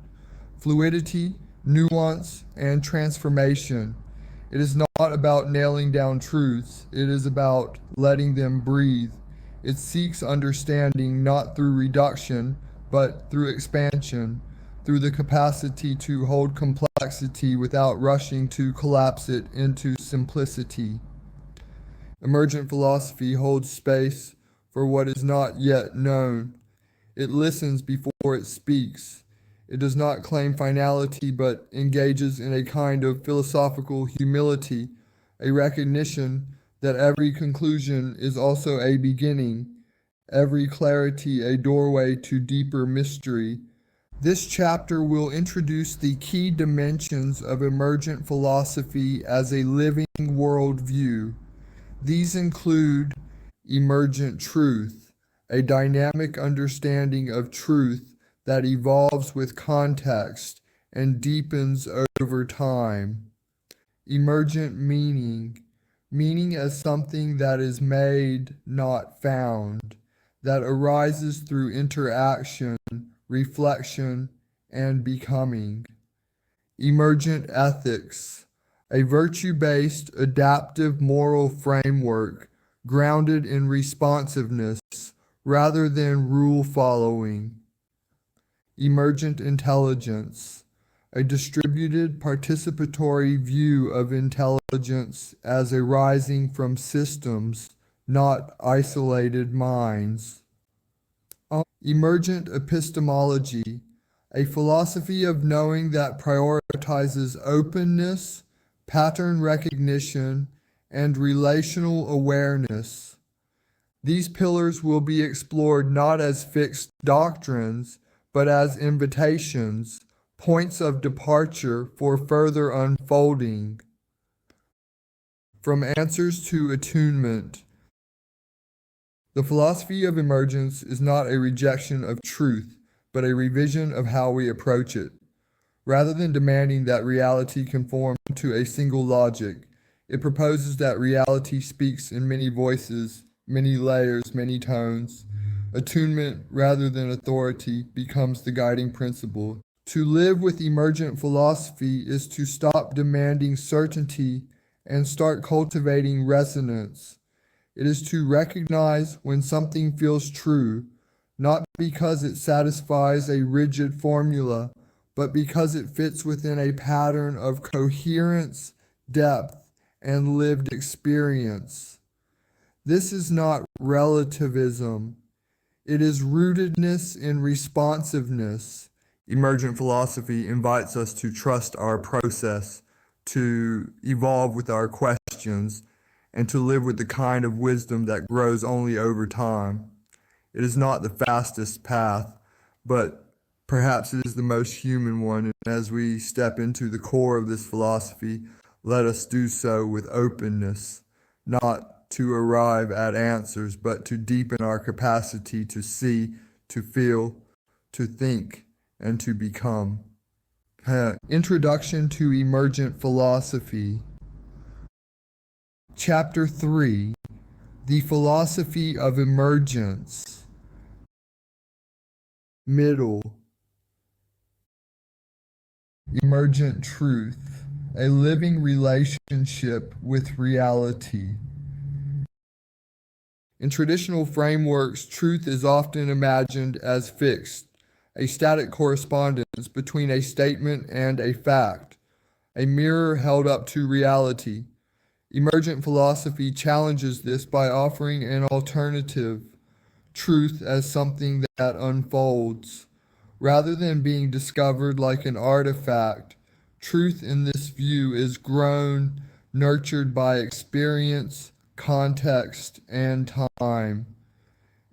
fluidity, nuance, and transformation. It is not about nailing down truths. It is about letting them breathe. It seeks understanding not through reduction, but through expansion, through the capacity to hold complexity without rushing to collapse it into simplicity. Emergent philosophy holds space for what is not yet known. It listens before it speaks. It does not claim finality, but engages in a kind of philosophical humility, a recognition that every conclusion is also a beginning, every clarity a doorway to deeper mystery. This chapter will introduce the key dimensions of emergent philosophy as a living worldview. These include emergent truth, a dynamic understanding of truth that evolves with context and deepens over time. Emergent meaning, meaning as something that is made, not found, that arises through interaction, reflection, and becoming. Emergent ethics, a virtue-based, adaptive moral framework grounded in responsiveness, rather than rule following. Emergent intelligence, a distributed participatory view of intelligence as arising from systems, not isolated minds. Emergent epistemology, a philosophy of knowing that prioritizes openness, pattern recognition, and relational awareness. These pillars will be explored not as fixed doctrines, but as invitations, points of departure for further unfolding. From answers to attunement. The philosophy of emergence is not a rejection of truth, but a revision of how we approach it. Rather than demanding that reality conform to a single logic, it proposes that reality speaks in many voices, many layers, many tones. Attunement, rather than authority, becomes the guiding principle. To live with emergent philosophy is to stop demanding certainty and start cultivating resonance. It is to recognize when something feels true, not because it satisfies a rigid formula, but because it fits within a pattern of coherence, depth, and lived experience. This is not relativism. It is rootedness in responsiveness. Emergent philosophy invites us to trust our process, to evolve with our questions, and to live with the kind of wisdom that grows only over time. It is not the fastest path, but perhaps it is the most human one. And as we step into the core of this philosophy, let us do so with openness, not to arrive at answers, but to deepen our capacity to see, to feel, to think, and to become. Introduction to Emergent Philosophy. Chapter 3, The Philosophy of Emergence. Middle. Emergent truth, a living relationship with reality. In traditional frameworks, truth is often imagined as fixed, a static correspondence between a statement and a fact, a mirror held up to reality. Emergent philosophy challenges this by offering an alternative, truth as something that unfolds. Rather than being discovered like an artifact, truth in this view is grown, nurtured by experience, context, and time.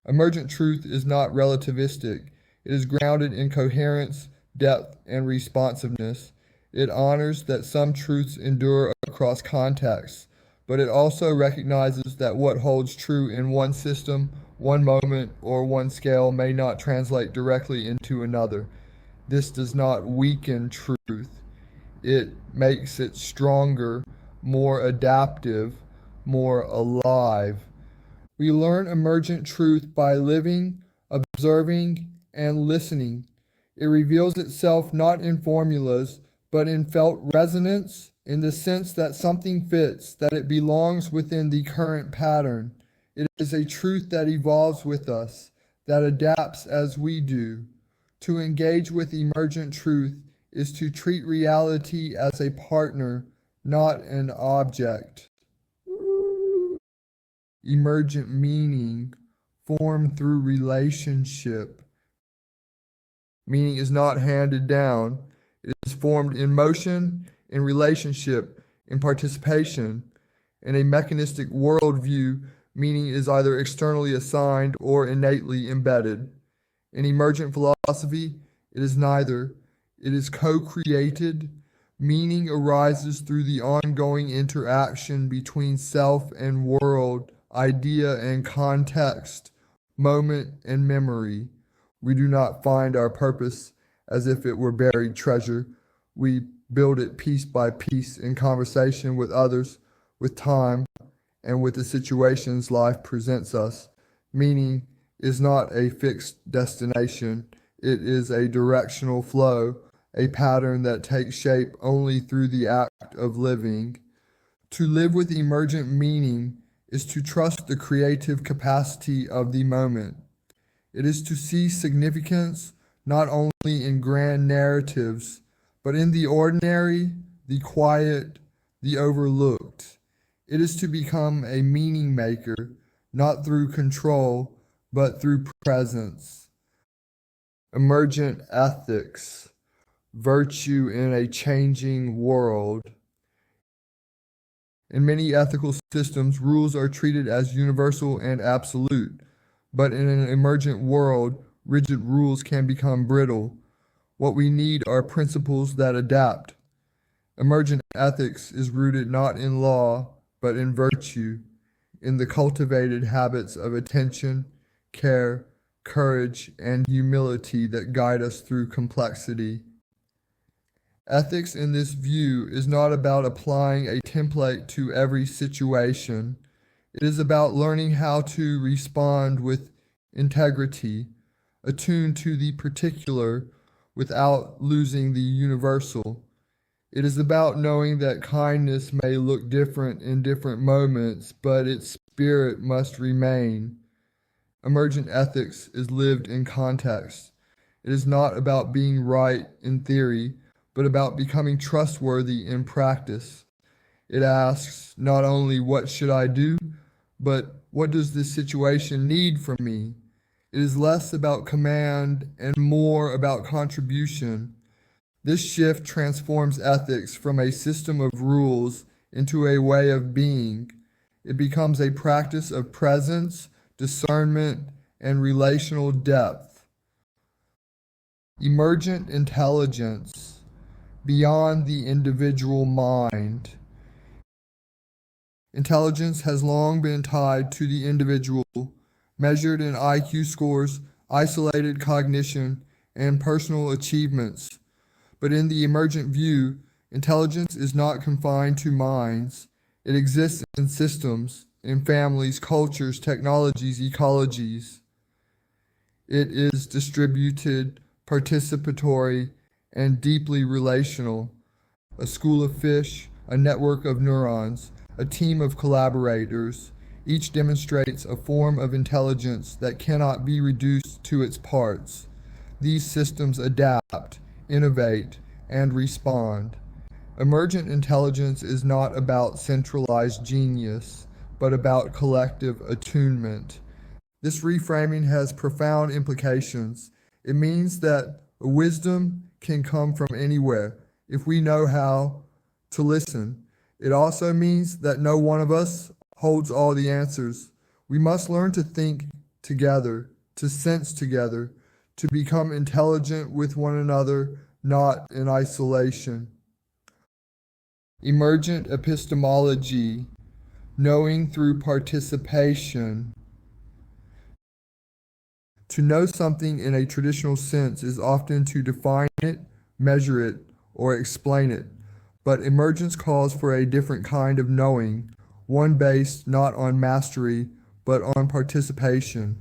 Emergent truth is not relativistic. It is grounded in coherence, depth, and responsiveness. It honors that some truths endure across contexts, but it also recognizes that what holds true in one system, one moment, or one scale may not translate directly into another. This does not weaken truth. It makes it stronger, more adaptive, more alive. We learn emergent truth by living, observing, and listening. It reveals itself not in formulas, but in felt resonance, in the sense that something fits, that it belongs within the current pattern. It is a truth that evolves with us, that adapts as we do. To engage with emergent truth is to treat reality as a partner, not an object. Emergent meaning, formed through relationship. Meaning is not handed down. It is formed in motion, in relationship, in participation. In a mechanistic worldview, meaning is either externally assigned or innately embedded. In emergent philosophy, it is neither. It is co-created. Meaning arises through the ongoing interaction between self and world, idea and context, moment and memory. We do not find our purpose as if it were buried treasure. We build it piece by piece in conversation with others, with time, and with the situations life presents us. Meaning is not a fixed destination. It is a directional flow, a pattern that takes shape only through the act of living. To live with emergent meaning is to trust the creative capacity of the moment. It is to see significance not only in grand narratives, but in the ordinary, the quiet, the overlooked. It is to become a meaning maker, not through control, but through presence. Emergent ethics, virtue in a changing world. In many ethical systems, rules are treated as universal and absolute, but in an emergent world, rigid rules can become brittle. What we need are principles that adapt. Emergent ethics is rooted not in law, but in virtue, in the cultivated habits of attention, care, courage, and humility that guide us through complexity. Ethics in this view is not about applying a template to every situation. It is about learning how to respond with integrity, attuned to the particular without losing the universal. It is about knowing that kindness may look different in different moments, but its spirit must remain. Emergent ethics is lived in context. It is not about being right in theory, but about becoming trustworthy in practice. It asks not only what should I do, but what does this situation need from me? It is less about command and more about contribution. This shift transforms ethics from a system of rules into a way of being. It becomes a practice of presence, discernment, and relational depth. Emergent intelligence, beyond the individual mind. Intelligence has long been tied to the individual, measured in IQ scores, isolated cognition, and personal achievements. But in the emergent view, intelligence is not confined to minds. It exists in systems, in families, cultures, technologies, ecologies. It is distributed, participatory, and deeply relational. A school of fish, a network of neurons, a team of collaborators. Each demonstrates a form of intelligence that cannot be reduced to its parts. These systems adapt, innovate, and respond. Emergent intelligence is not about centralized genius, but about collective attunement. This reframing has profound implications. It means that wisdom can come from anywhere if we know how to listen. It also means that no one of us holds all the answers. We must learn to think together, to sense together, to become intelligent with one another, not in isolation. Emergent epistemology, knowing through participation. To know something in a traditional sense is often to define it, measure it, or explain it. But emergence calls for a different kind of knowing, one based not on mastery, but on participation.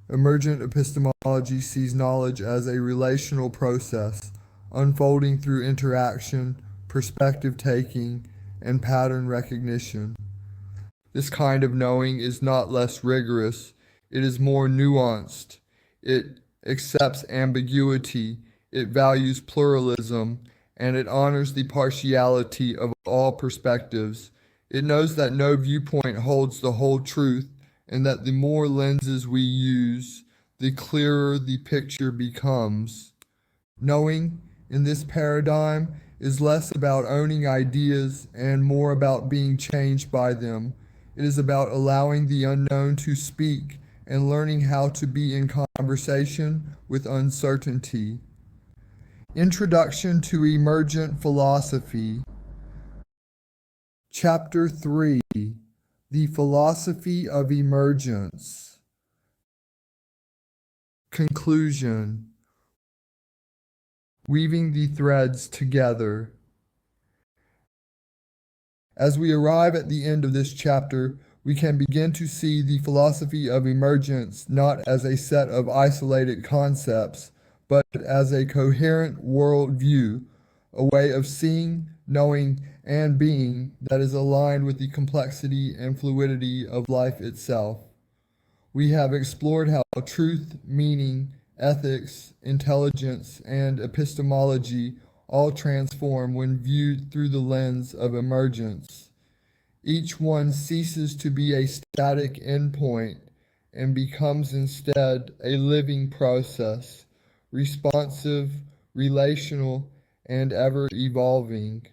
Emergent epistemology sees knowledge as a relational process, unfolding through interaction, perspective taking, and pattern recognition. This kind of knowing is not less rigorous, it is more nuanced. It accepts ambiguity, it values pluralism, and it honors the partiality of all perspectives. It knows that no viewpoint holds the whole truth, and that the more lenses we use, the clearer the picture becomes. Knowing, in this paradigm, is less about owning ideas and more about being changed by them. It is about allowing the unknown to speak and learning how to be in conversation with uncertainty. Introduction to Emergent Philosophy. Chapter 3. The Philosophy of Emergence. Conclusion. Weaving the threads together. As we arrive at the end of this chapter, we can begin to see the philosophy of emergence not as a set of isolated concepts, but as a coherent worldview, a way of seeing, knowing, and being that is aligned with the complexity and fluidity of life itself. We have explored how truth, meaning, ethics, intelligence, and epistemology all transform when viewed through the lens of emergence. Each one ceases to be a static endpoint and becomes instead a living process, responsive, relational, and ever evolving.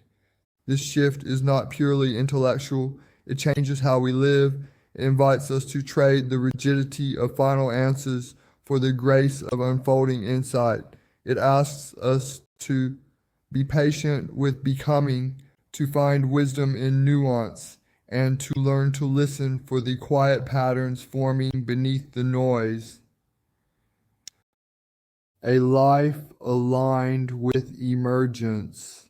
This shift is not purely intellectual. It changes how we live. It invites us to trade the rigidity of final answers for the grace of unfolding insight. It asks us to be patient with becoming, to find wisdom in nuance, and to learn to listen for the quiet patterns forming beneath the noise. A life aligned with emergence.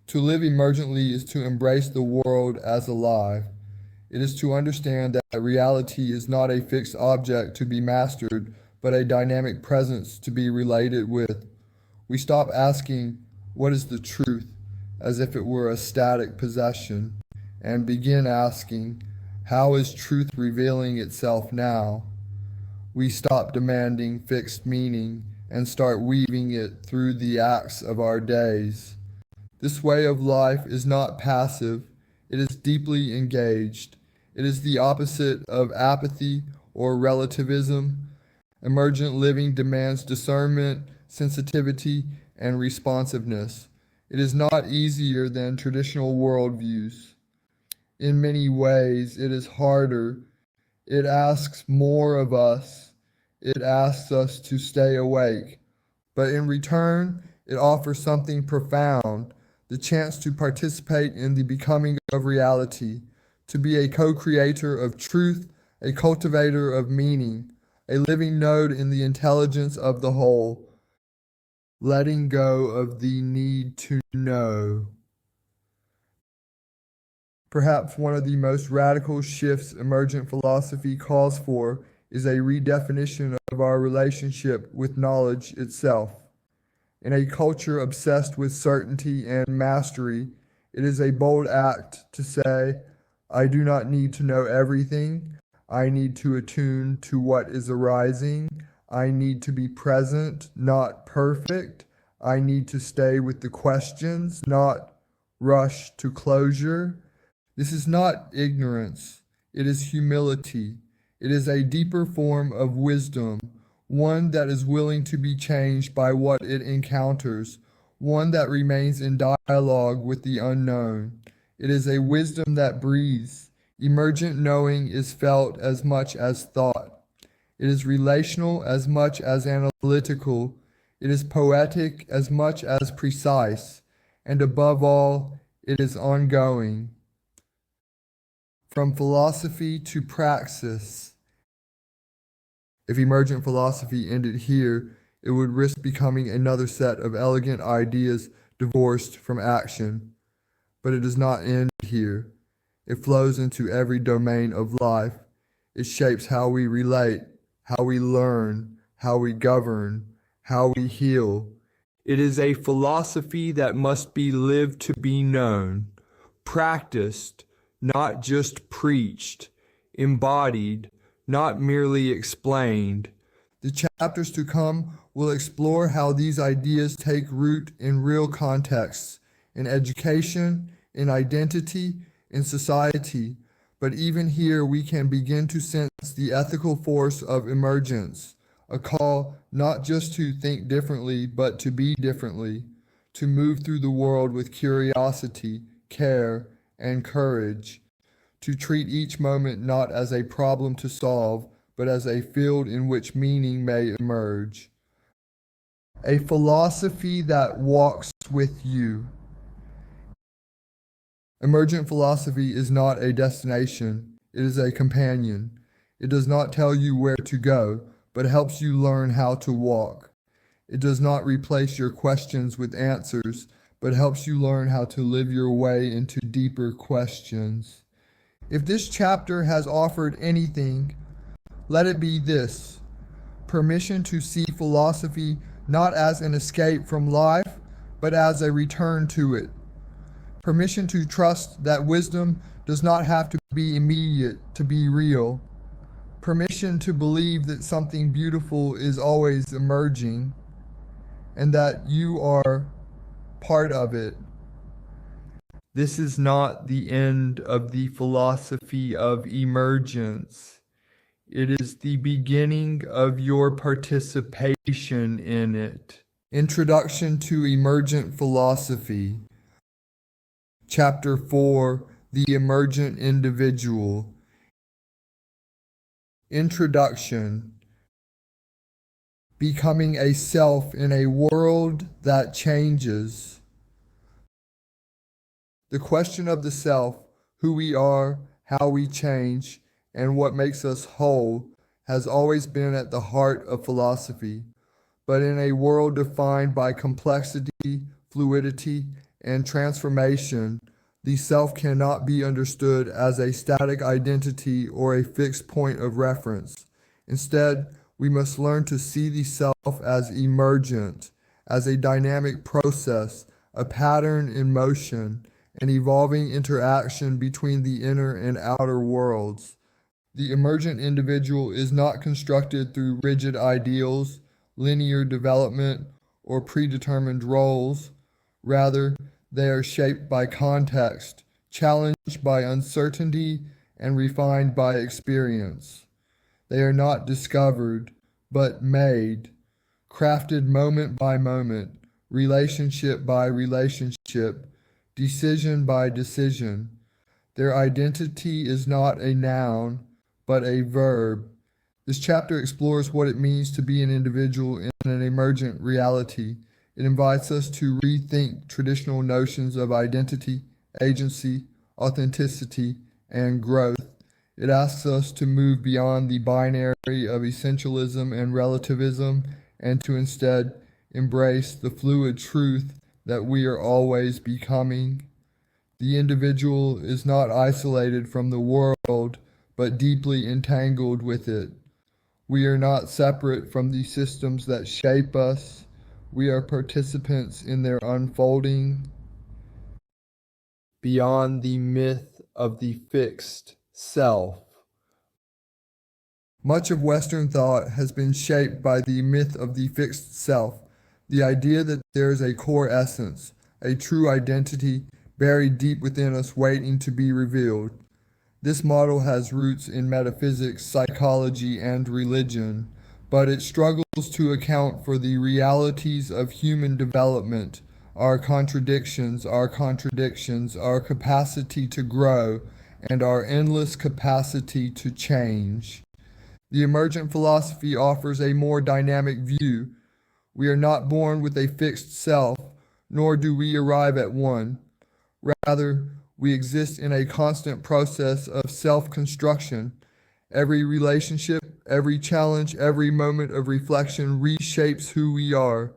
To live emergently is to embrace the world as alive. It is to understand that reality is not a fixed object to be mastered, but a dynamic presence to be related with. We stop asking, "What is the truth?" as if it were a static possession, and begin asking, "How is truth revealing itself now?" We stop demanding fixed meaning and start weaving it through the acts of our days. This way of life is not passive, it is deeply engaged. It is the opposite of apathy or relativism. Emergent living demands discernment, sensitivity, and responsiveness. It is not easier than traditional worldviews. In many ways, it is harder. It asks more of us. It asks us to stay awake. But in return, it offers something profound, the chance to participate in the becoming of reality, to be a co-creator of truth, a cultivator of meaning, a living node in the intelligence of the whole, letting go of the need to know. Perhaps one of the most radical shifts emergent philosophy calls for is a redefinition of our relationship with knowledge itself. In a culture obsessed with certainty and mastery, it is a bold act to say, "I do not need to know everything. I need to attune to what is arising. I need to be present, not perfect. I need to stay with the questions, not rush to closure." This is not ignorance. It is humility. It is a deeper form of wisdom, one that is willing to be changed by what it encounters, one that remains in dialogue with the unknown. It is a wisdom that breathes. Emergent knowing is felt as much as thought. It is relational as much as analytical. It is poetic as much as precise. And above all, it is ongoing. From philosophy to praxis. If emergent philosophy ended here, it would risk becoming another set of elegant ideas divorced from action. But it does not end here. It flows into every domain of life. It shapes how we relate, how we learn, how we govern, how we heal. It is a philosophy that must be lived to be known, practiced, not just preached, embodied, not merely explained. The chapters to come will explore how these ideas take root in real contexts, in education, in identity, in society. But even here we can begin to sense the ethical force of emergence, a call not just to think differently, but to be differently, to move through the world with curiosity, care, and courage, to treat each moment not as a problem to solve, but as a field in which meaning may emerge. A philosophy that walks with you. Emergent philosophy is not a destination, it is a companion. It does not tell you where to go, but helps you learn how to walk. It does not replace your questions with answers, but helps you learn how to live your way into deeper questions. If this chapter has offered anything, let it be this: permission to see philosophy not as an escape from life, but as a return to it. Permission to trust that wisdom does not have to be immediate to be real. permission to believe that something beautiful is always emerging and that you are part of it. This is not the end of the philosophy of emergence. It is the beginning of your participation in it. Introduction to Emergent Philosophy. Chapter 4, The Emergent Individual. Introduction. Becoming a self in a world that changes. The question of the self, who we are, how we change, and what makes us whole, has always been at the heart of philosophy. But in a world defined by complexity, fluidity, and transformation, the self cannot be understood as a static identity or a fixed point of reference. Instead, we must learn to see the self as emergent, as a dynamic process, a pattern in motion, an evolving interaction between the inner and outer worlds. The emergent individual is not constructed through rigid ideals, linear development, or predetermined roles. Rather, they are shaped by context, challenged by uncertainty, and refined by experience. They are not discovered, but made, crafted moment by moment, relationship by relationship, decision by decision. Their identity is not a noun, but a verb. This chapter explores what it means to be an individual in an emergent reality. It invites us to rethink traditional notions of identity, agency, authenticity, and growth. It asks us to move beyond the binary of essentialism and relativism and to instead embrace the fluid truth that we are always becoming. The individual is not isolated from the world, but deeply entangled with it. We are not separate from the systems that shape us. We are participants in their unfolding. Beyond the myth of the fixed self. Much of Western thought has been shaped by the myth of the fixed self, the idea that there is a core essence, a true identity buried deep within us waiting to be revealed. This model has roots in metaphysics, psychology, and religion, but it struggles to account for the realities of human development, our contradictions, our capacity to grow, and our endless capacity to change. The emergent philosophy offers a more dynamic view. We are not born with a fixed self, nor do we arrive at one. Rather, we exist in a constant process of self-construction. Every relationship, every challenge, every moment of reflection reshapes who we are.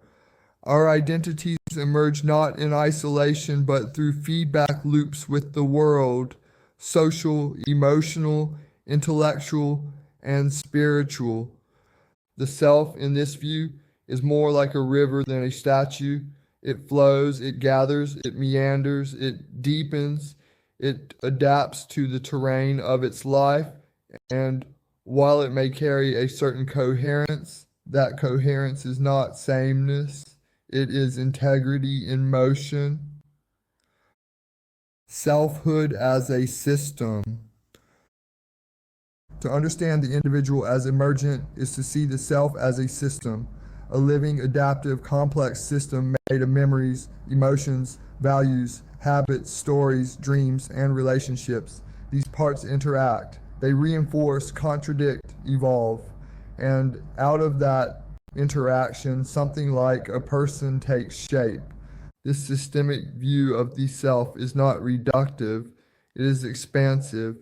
Our identities emerge not in isolation, but through feedback loops with the world, social, emotional, intellectual, and spiritual. The self in this view is more like a river than a statue. It flows, it gathers, it meanders, it deepens, it adapts to the terrain of its life, and while it may carry a certain coherence, that coherence is not sameness, it is integrity in motion. Selfhood as a system. To understand the individual as emergent is to see the self as a system, a living, adaptive, complex system made of memories, emotions, values, habits, stories, dreams, and relationships. These parts interact. They reinforce, contradict, evolve. And out of that interaction, something like a person takes shape. This systemic view of the self is not reductive, it is expansive.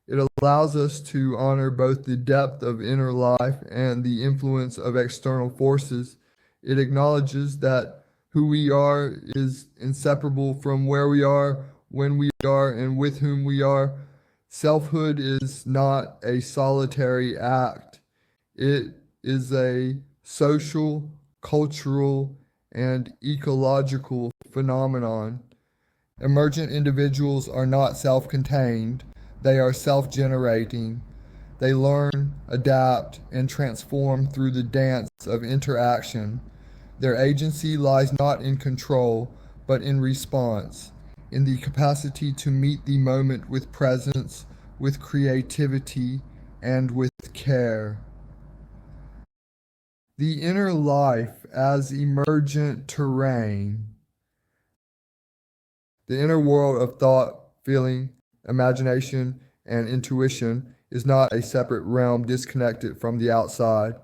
It allows us to honor both the depth of inner life and the influence of external forces. It acknowledges that who we are is inseparable from where we are, when we are, and with whom we are. Selfhood is not a solitary act. It is a social, cultural, and ecological phenomenon. Emergent individuals are not self-contained. They are self-generating. They learn, adapt, and transform through the dance of interaction. Their agency lies not in control, but in response, in the capacity to meet the moment with presence, with creativity, and with care. The inner life as emergent terrain. The inner world of thought, feeling, imagination, and intuition is not a separate realm disconnected from the outside.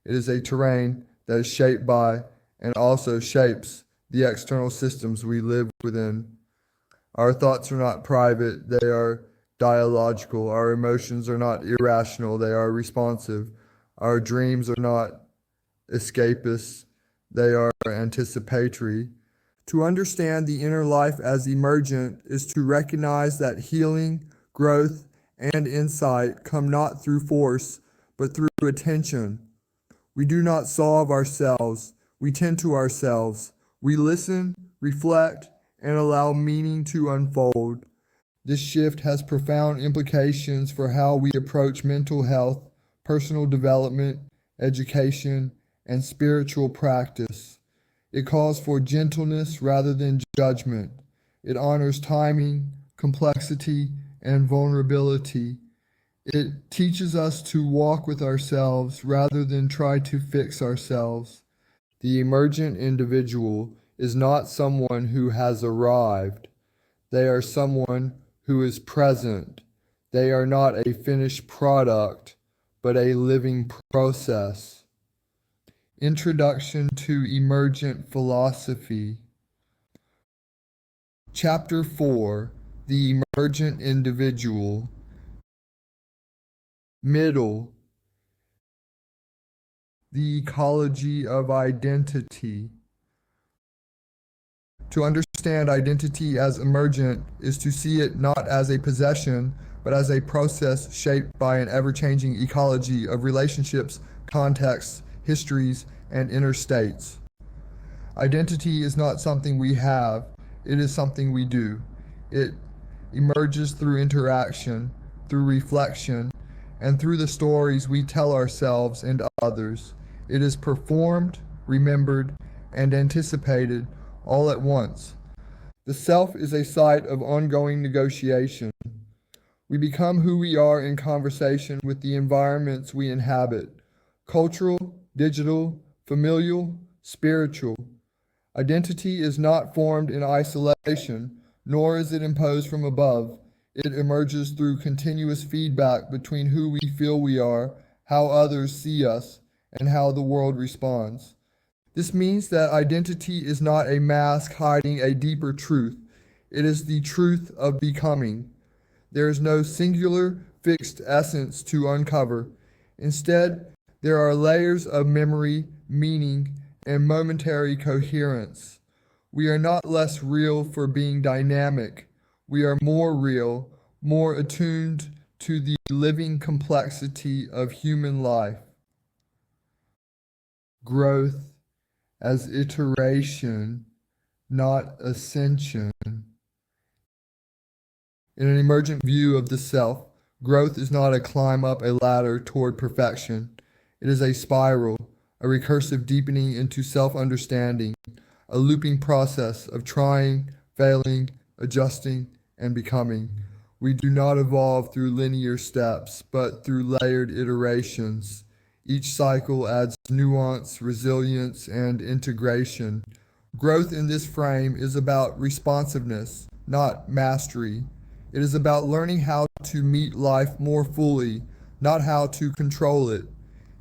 It is a terrain that is shaped by and also shapes the external systems we live within. Our thoughts are not private, they are dialogical. Our emotions are not irrational, they are responsive. Our dreams are not escapist, they are anticipatory. To understand the inner life as emergent is to recognize that healing, growth, and insight come not through force, but through attention. We do not solve ourselves, we tend to ourselves. We listen, reflect, and allow meaning to unfold. This shift has profound implications for how we approach mental health, personal development, education, and spiritual practice. It calls for gentleness rather than judgment. It honors timing, complexity, and vulnerability. It teaches us to walk with ourselves rather than try to fix ourselves. The emergent individual is not someone who has arrived. They are someone who is present. They are not a finished product, but a living process. Introduction to Emergent Philosophy. Chapter 4, The Emergent Individual. Middle, the ecology of identity. To understand identity as emergent is to see it not as a possession, but as a process shaped by an ever-changing ecology of relationships, contexts, histories, and inner states. Identity is not something we have, it is something we do. It emerges through interaction, through reflection, and through the stories we tell ourselves and others. It is performed, remembered, and anticipated all at once. The self is a site of ongoing negotiation. We become who we are in conversation with the environments we inhabit, cultural, digital, familial, spiritual. Identity is not formed in isolation, nor is it imposed from above. It emerges through continuous feedback between who we feel we are, how others see us, and how the world responds. This means that identity is not a mask hiding a deeper truth. It is the truth of becoming. There is no singular, fixed essence to uncover. Instead, there are layers of memory, meaning, and momentary coherence. We are not less real for being dynamic. We are more real, more attuned to the living complexity of human life. Growth as iteration, not ascension. In an emergent view of the self, growth is not a climb up a ladder toward perfection. It is a spiral, a recursive deepening into self-understanding, a looping process of trying, failing, adjusting, and becoming. We do not evolve through linear steps, but through layered iterations. Each cycle adds nuance, resilience, and integration. Growth in this frame is about responsiveness, not mastery. It is about learning how to meet life more fully, not how to control it.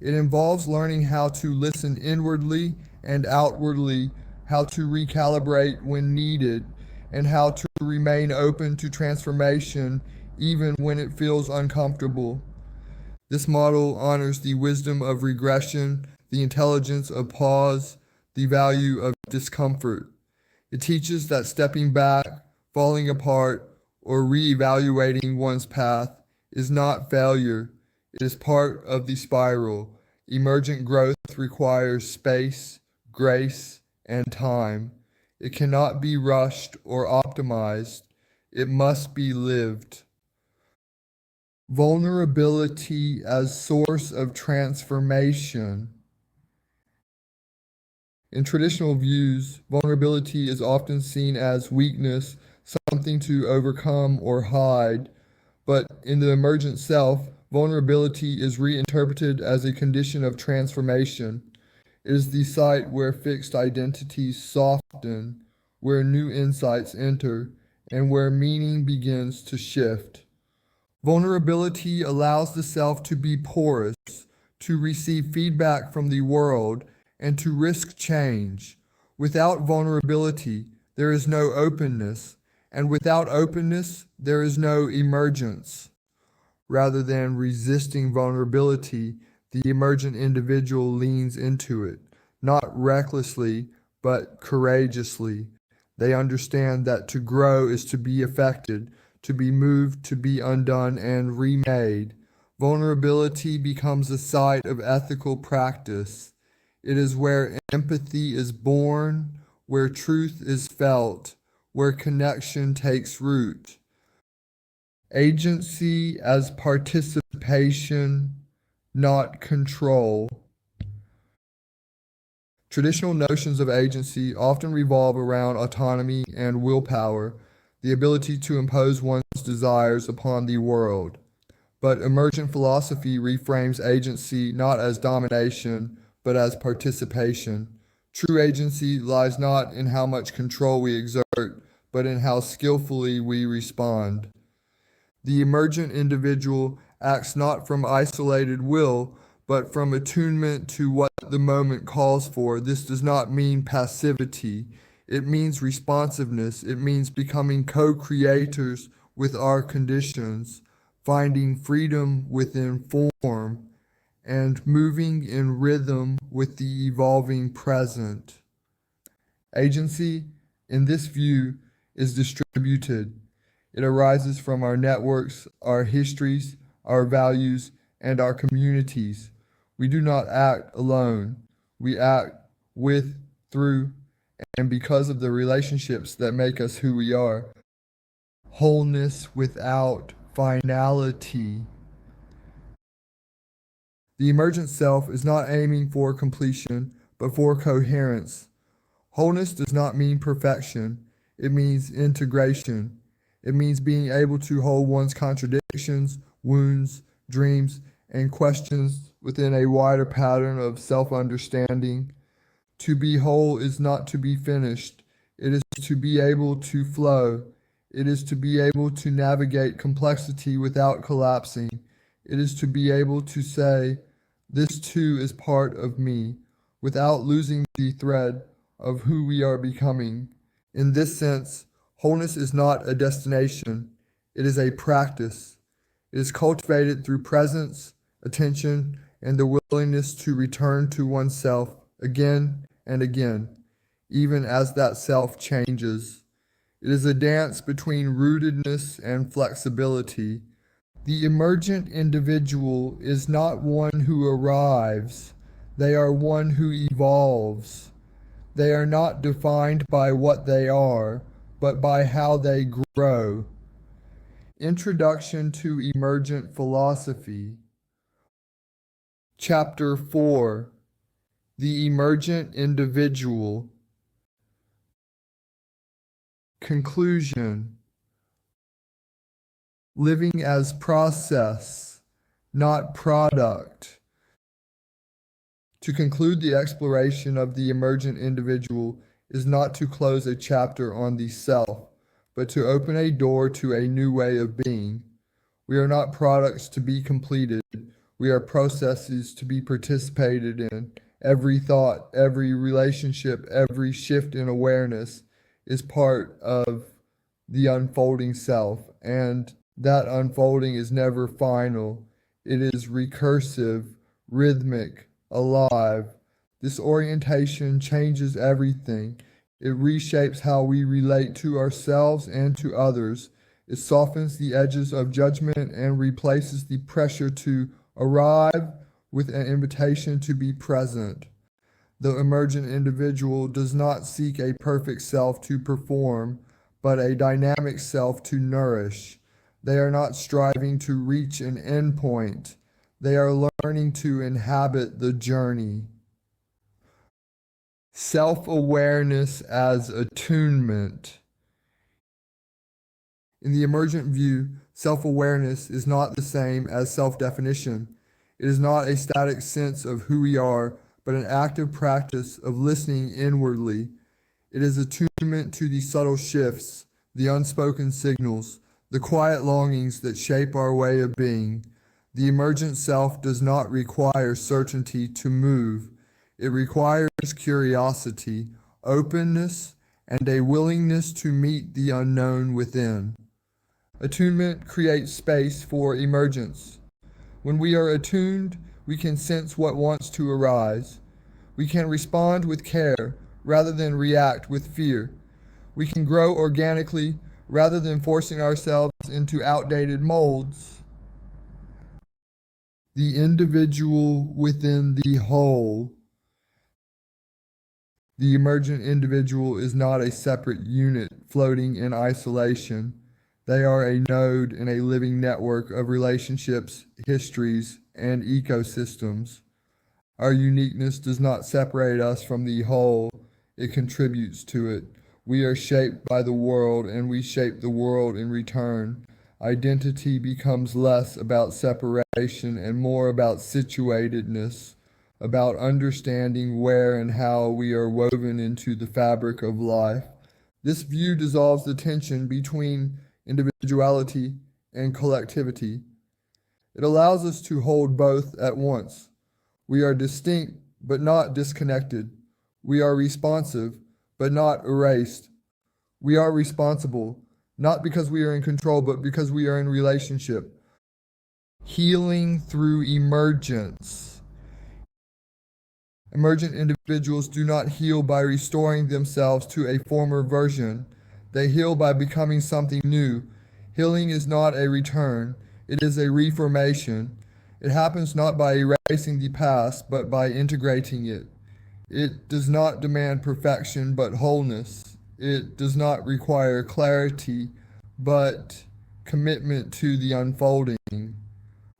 It involves learning how to listen inwardly and outwardly, how to recalibrate when needed, and how to remain open to transformation even when it feels uncomfortable. This model honors the wisdom of regression, the intelligence of pause, the value of discomfort. It teaches that stepping back, falling apart, or re-evaluating one's path is not failure. It is part of the spiral. Emergent growth requires space, grace, and time. It cannot be rushed or optimized. It must be lived. Vulnerability as source of transformation. In traditional views, vulnerability is often seen as weakness, something to overcome or hide, but in the emergent self, vulnerability is reinterpreted as a condition of transformation. It is the site where fixed identities soften, where new insights enter, and where meaning begins to shift. Vulnerability allows the self to be porous, to receive feedback from the world, and to risk change. Without vulnerability, there is no openness, and without openness, there is no emergence. Rather than resisting vulnerability, the emergent individual leans into it, not recklessly, but courageously. They understand that to grow is to be affected, to be moved, to be undone and remade. Vulnerability becomes a site of ethical practice. It is where empathy is born, where truth is felt, where connection takes root. Agency as participation, not control. Traditional notions of agency often revolve around autonomy and willpower, the ability to impose one's desires upon the world. But emergent philosophy reframes agency not as domination, but as participation. True agency lies not in how much control we exert, but in how skillfully we respond. The emergent individual acts not from isolated will, but from attunement to what the moment calls for. This does not mean passivity. It means responsiveness. It means becoming co-creators with our conditions, finding freedom within form, and moving in rhythm with the evolving present. Agency, in this view, is distributed. It arises from our networks, our histories, our values, and our communities. We do not act alone. We act with, through, and because of the relationships that make us who we are. Wholeness without finality. The emergent self is not aiming for completion, but for coherence. Wholeness does not mean perfection. It means integration. It means being able to hold one's contradictions, wounds, dreams, and questions within a wider pattern of self-understanding. To be whole is not to be finished. It is to be able to flow. It is to be able to navigate complexity without collapsing. It is to be able to say, this too is part of me, without losing the thread of who we are becoming. In this sense, wholeness is not a destination. It is a practice. It is cultivated through presence, attention, and the willingness to return to oneself again and again, even as that self changes. It is a dance between rootedness and flexibility. The emergent individual is not one who arrives. They are one who evolves. They are not defined by what they are, but by how they grow. Introduction to Emergent Philosophy. Chapter 4. The Emergent Individual. Conclusion. Living as process, not product. To conclude the exploration of the emergent individual is not to close a chapter on the self, but to open a door to a new way of being. We are not products to be completed. We are processes to be participated in. Every thought, every relationship, every shift in awareness is part of the unfolding self, and that unfolding is never final. It is recursive, rhythmic, alive. This orientation changes everything. It reshapes how we relate to ourselves and to others. It softens the edges of judgment and replaces the pressure to arrive with an invitation to be present. The emergent individual does not seek a perfect self to perform, but a dynamic self to nourish. They are not striving to reach an endpoint. They are learning to inhabit the journey. Self-awareness as attunement. In the emergent view, self-awareness is not the same as self-definition. It is not a static sense of who we are, but an active practice of listening inwardly. It is attunement to the subtle shifts, the unspoken signals, the quiet longings that shape our way of being. The emergent self does not require certainty to move. It requires curiosity, openness, and a willingness to meet the unknown within. Attunement creates space for emergence. When we are attuned, we can sense what wants to arise. We can respond with care rather than react with fear. We can grow organically rather than forcing ourselves into outdated molds. The individual within the whole. The emergent individual is not a separate unit floating in isolation. They are a node in a living network of relationships, histories, and ecosystems. Our uniqueness does not separate us from the whole, it contributes to it. We are shaped by the world, and we shape the world in return. Identity becomes less about separation and more about situatedness, about understanding where and how we are woven into the fabric of life. This view dissolves the tension between individuality and collectivity. It allows us to hold both at once. We are distinct but not disconnected. We are responsive but not erased. We are responsible, not because we are in control, but because we are in relationship. Healing through emergence. Emergent individuals do not heal by restoring themselves to a former version. They heal by becoming something new. Healing is not a return, it is a reformation. It happens not by erasing the past, but by integrating it. It does not demand perfection, but wholeness. It does not require clarity, but commitment to the unfolding.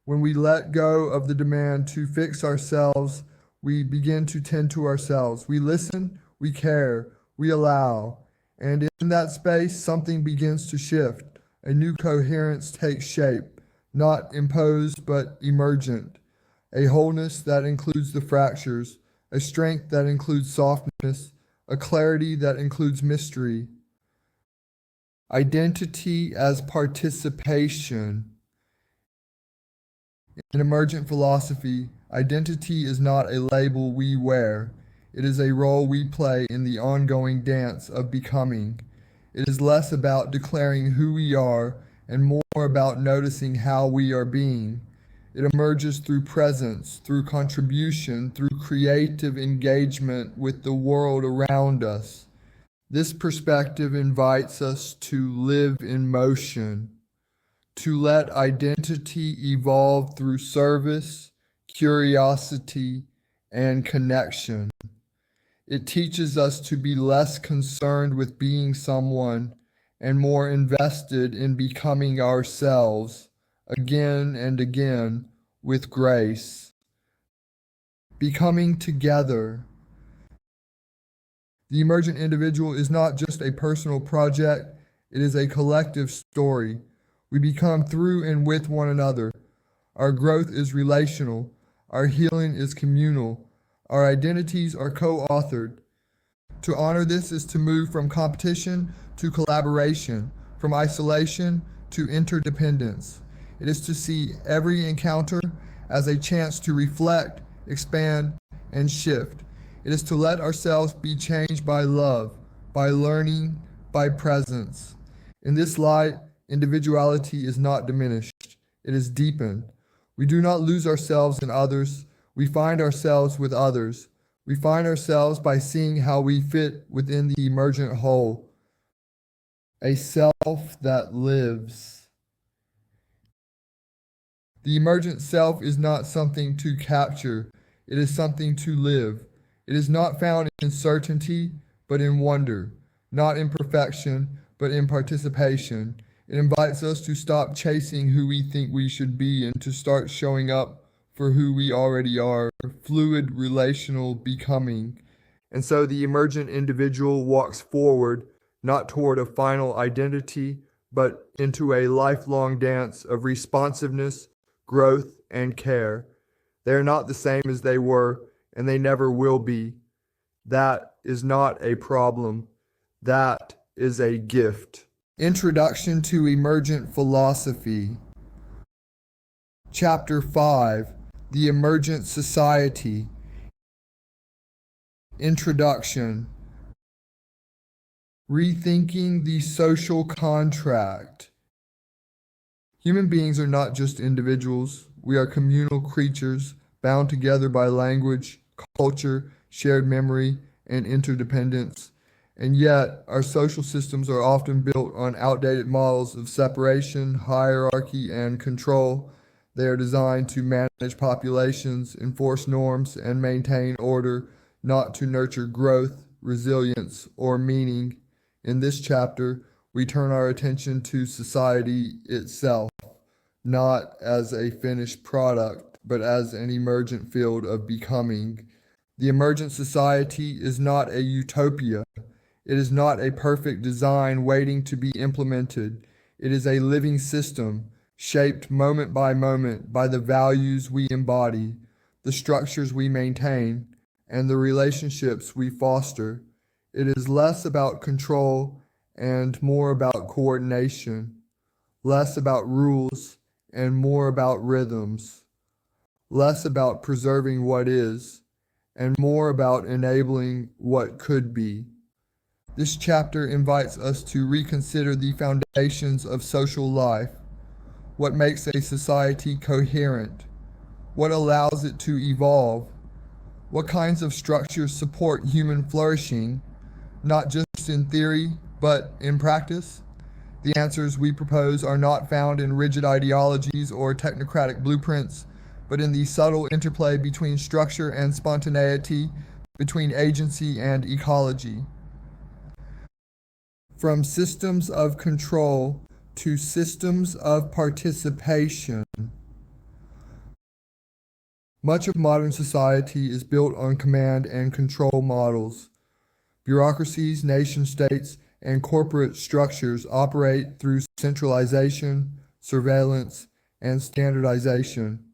When we let go of the demand to fix ourselves, we begin to tend to ourselves. We listen, we care, we allow. And in that space, something begins to shift. A new coherence takes shape, not imposed, but emergent. A wholeness that includes the fractures, a strength that includes softness, a clarity that includes mystery. Identity as participation. In emergent philosophy, identity is not a label we wear. It is a role we play in the ongoing dance of becoming. It is less about declaring who we are and more about noticing how we are being. It emerges through presence, through contribution, through creative engagement with the world around us. This perspective invites us to live in motion, to let identity evolve through service, curiosity, and connection. It teaches us to be less concerned with being someone and more invested in becoming ourselves again and again with grace. Becoming together. The emergent individual is not just a personal project, it is a collective story. We become through and with one another. Our growth is relational. Our healing is communal. Our identities are co-authored. To honor this is to move from competition to collaboration, from isolation to interdependence. It is to see every encounter as a chance to reflect, expand, and shift. It is to let ourselves be changed by love, by learning, by presence. In this light, individuality is not diminished. It is deepened. We do not lose ourselves in others. We find ourselves with others. We find ourselves by seeing how we fit within the emergent whole. A self that lives. The emergent self is not something to capture. It is something to live. It is not found in certainty, but in wonder, not in perfection, but in participation. It invites us to stop chasing who we think we should be and to start showing up for who we already are, fluid relational becoming. And so the emergent individual walks forward, not toward a final identity, but into a lifelong dance of responsiveness, growth, and care. They are not the same as they were, and they never will be. That is not a problem. That is a gift. Introduction to Emergent Philosophy. Chapter 5, The Emergent Society. Introduction. Rethinking the social contract. Human beings are not just individuals. We are communal creatures bound together by language, culture, shared memory, and interdependence. And yet, our social systems are often built on outdated models of separation, hierarchy, and control. They are designed to manage populations, enforce norms, and maintain order, not to nurture growth, resilience, or meaning. In this chapter, we turn our attention to society itself, not as a finished product, but as an emergent field of becoming. The emergent society is not a utopia. It is not a perfect design waiting to be implemented. It is a living system, shaped moment by the values we embody, the structures we maintain, and the relationships we foster. It is less about control and more about coordination, less about rules and more about rhythms, less about preserving what is, and more about enabling what could be. This chapter invites us to reconsider the foundations of social life. What makes a society coherent? What allows it to evolve? What kinds of structures support human flourishing, not just in theory, but in practice? The answers we propose are not found in rigid ideologies or technocratic blueprints, but in the subtle interplay between structure and spontaneity, between agency and ecology. From systems of control to systems of participation. Much of modern society is built on command and control models. Bureaucracies, nation-states, and corporate structures operate through centralization, surveillance, and standardization.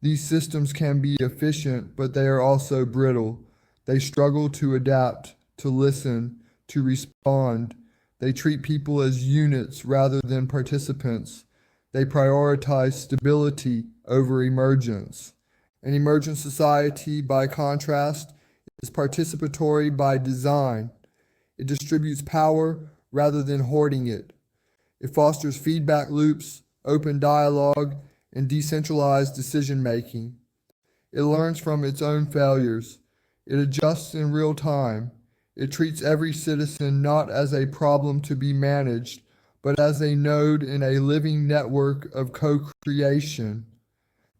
These systems can be efficient, but they are also brittle. They struggle to adapt, to listen, to respond. They treat people as units rather than participants. They prioritize stability over emergence. An emergent society, by contrast, is participatory by design. It distributes power rather than hoarding it. It fosters feedback loops, open dialogue, and decentralized decision-making. It learns from its own failures. It adjusts in real time. It treats every citizen not as a problem to be managed, but as a node in a living network of co-creation.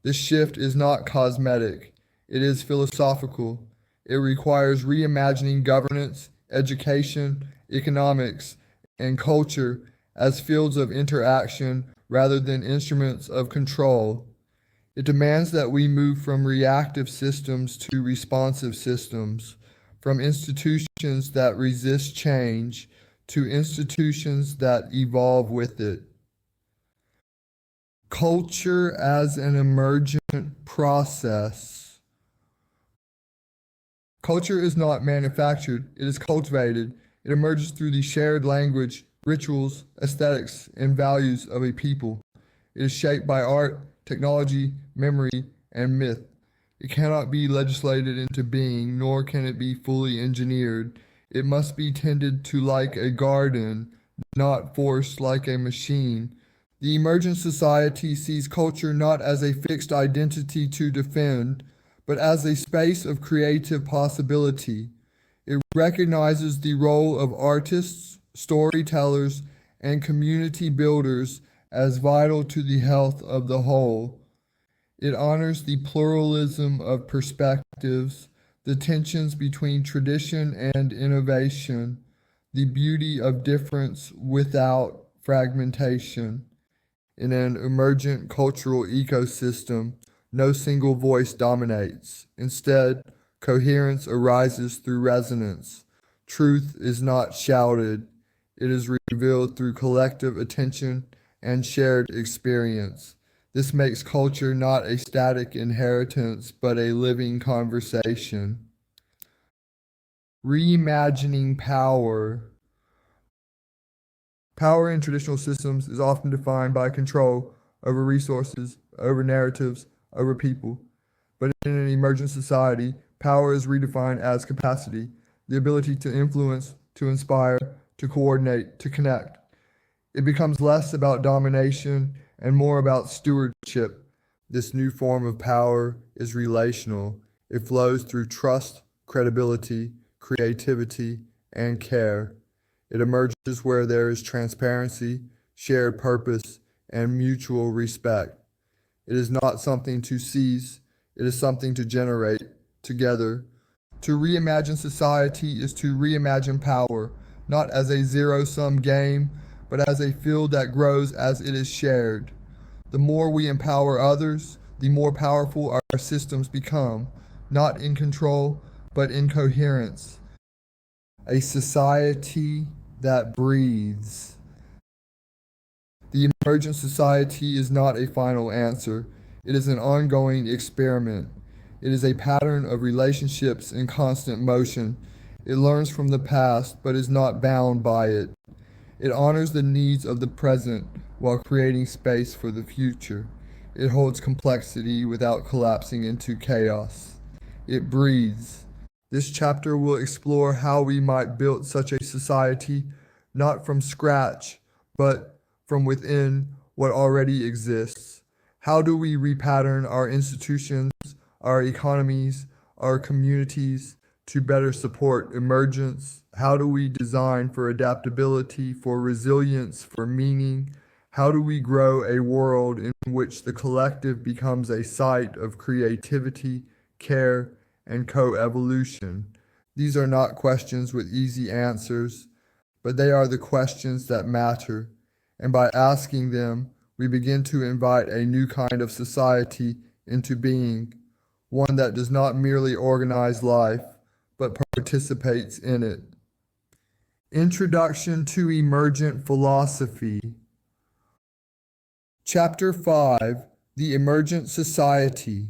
This shift is not cosmetic. It is philosophical. It requires reimagining governance, education, economics, and culture as fields of interaction rather than instruments of control. It demands that we move from reactive systems to responsive systems, from institutions that resist change to institutions that evolve with it. Culture as an emergent process. Culture is not manufactured, it is cultivated. It emerges through the shared language, rituals, aesthetics, and values of a people. It is shaped by art, technology, memory, and myth. It cannot be legislated into being, nor can it be fully engineered. It must be tended to like a garden, not forced like a machine. The emergent society sees culture not as a fixed identity to defend, but as a space of creative possibility. It recognizes the role of artists, storytellers, and community builders as vital to the health of the whole. It honors the pluralism of perspectives, the tensions between tradition and innovation, the beauty of difference without fragmentation. In an emergent cultural ecosystem, no single voice dominates. Instead, coherence arises through resonance. Truth is not shouted, it is revealed through collective attention and shared experience. This makes culture not a static inheritance, but a living conversation. Reimagining power. Power in traditional systems is often defined by control over resources, over narratives, over people. But in an emergent society, power is redefined as capacity, the ability to influence, to inspire, to coordinate, to connect. It becomes less about domination and more about stewardship. This new form of power is relational. It flows through trust, credibility, creativity, and care. It emerges where there is transparency, shared purpose, and mutual respect. It is not something to seize, it is something to generate together. To reimagine society is to reimagine power, not as a zero-sum game, but as a field that grows as it is shared. The more we empower others, the more powerful our systems become, not in control, but in coherence. A society that breathes. The emergent society is not a final answer. It is an ongoing experiment. It is a pattern of relationships in constant motion. It learns from the past, but is not bound by it. It honors the needs of the present while creating space for the future. It holds complexity without collapsing into chaos. It breathes. This chapter will explore how we might build such a society, not from scratch, but from within what already exists. How do we repattern our institutions, our economies, our communities to better support emergence? How do we design for adaptability, for resilience, for meaning? How do we grow a world in which the collective becomes a site of creativity, care, and co-evolution? These are not questions with easy answers, but they are the questions that matter. And by asking them, we begin to invite a new kind of society into being, one that does not merely organize life, but participates in it. Introduction to Emergent Philosophy. Chapter 5, The Emergent Society.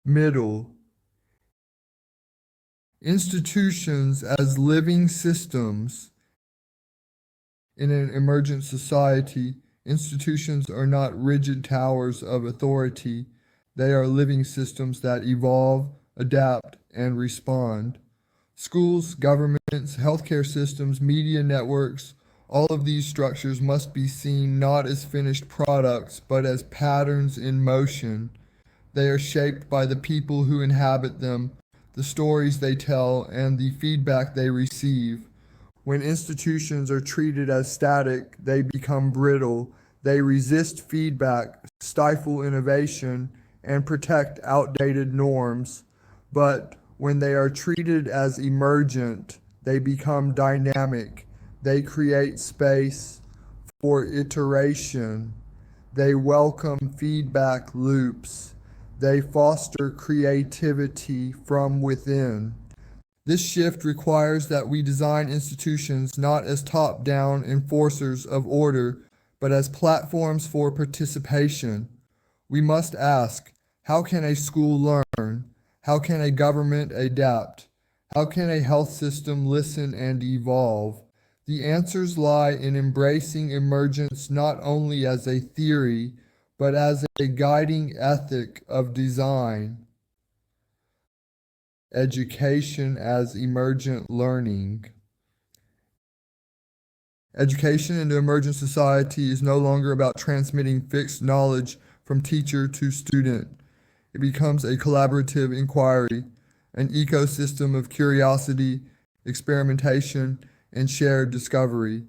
Middle. Institutions as living systems. In an emergent society, institutions are not rigid towers of authority. They are living systems that evolve, adapt, and respond. Schools, governments, healthcare systems, media networks, all of these structures must be seen not as finished products, but as patterns in motion. They are shaped by the people who inhabit them, the stories they tell, and the feedback they receive. When institutions are treated as static, they become brittle. They resist feedback, stifle innovation, and protect outdated norms. But when they are treated as emergent, they become dynamic. They create space for iteration. They welcome feedback loops. They foster creativity from within. This shift requires that we design institutions not as top-down enforcers of order, but as platforms for participation. We must ask, how can a school learn? How can a government adapt? How can a health system listen and evolve? The answers lie in embracing emergence not only as a theory, but as a guiding ethic of design. Education as emergent learning. Education in the emergent society is no longer about transmitting fixed knowledge from teacher to student. It becomes a collaborative inquiry, an ecosystem of curiosity, experimentation, and shared discovery.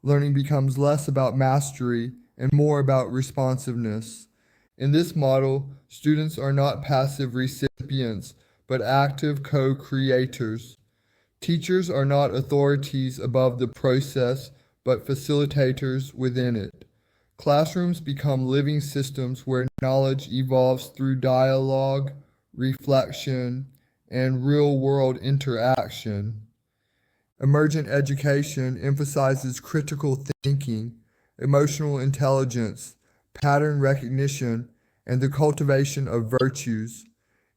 Learning becomes less about mastery and more about responsiveness. In this model, students are not passive recipients, but active co-creators. Teachers are not authorities above the process, but facilitators within it. Classrooms become living systems where knowledge evolves through dialogue, reflection, and real-world interaction. Emergent education emphasizes critical thinking, emotional intelligence, pattern recognition, and the cultivation of virtues.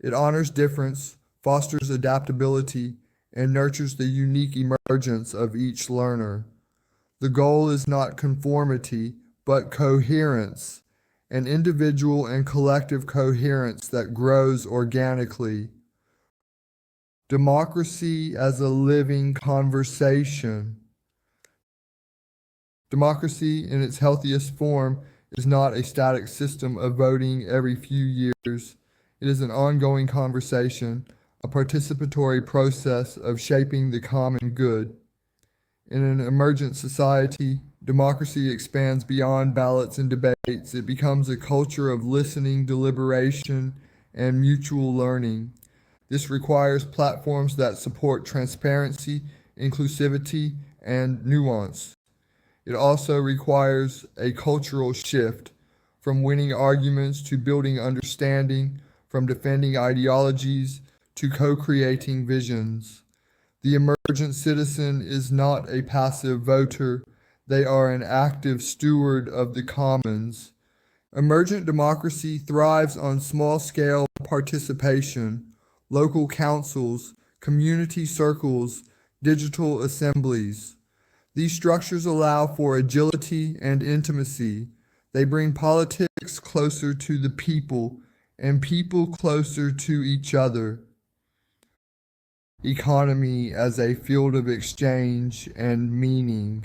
It honors difference, fosters adaptability, and nurtures the unique emergence of each learner. The goal is not conformity, but coherence, an individual and collective coherence that grows organically. Democracy as a living conversation. Democracy in its healthiest form is not a static system of voting every few years. It is an ongoing conversation, a participatory process of shaping the common good. In an emergent society, democracy expands beyond ballots and debates. It becomes a culture of listening, deliberation, and mutual learning. This requires platforms that support transparency, inclusivity, and nuance. It also requires a cultural shift, from winning arguments to building understanding, from defending ideologies to co-creating visions. The emergent citizen is not a passive voter. They are an active steward of the commons. Emergent democracy thrives on small-scale participation, local councils, community circles, digital assemblies. These structures allow for agility and intimacy. They bring politics closer to the people and people closer to each other. Economy as a field of exchange and meaning.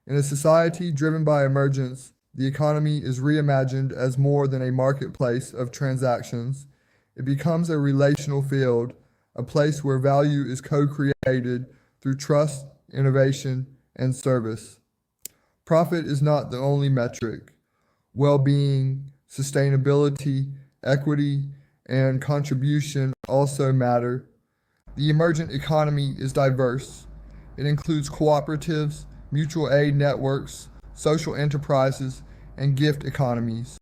In a society driven by emergence, the economy is reimagined as more than a marketplace of transactions. It becomes a relational field, a place where value is co-created through trust, innovation, and service. Profit is not the only metric. Well-being, sustainability, equity, and contribution also matter. The emergent economy is diverse. It includes cooperatives, mutual aid networks, social enterprises, and gift economies.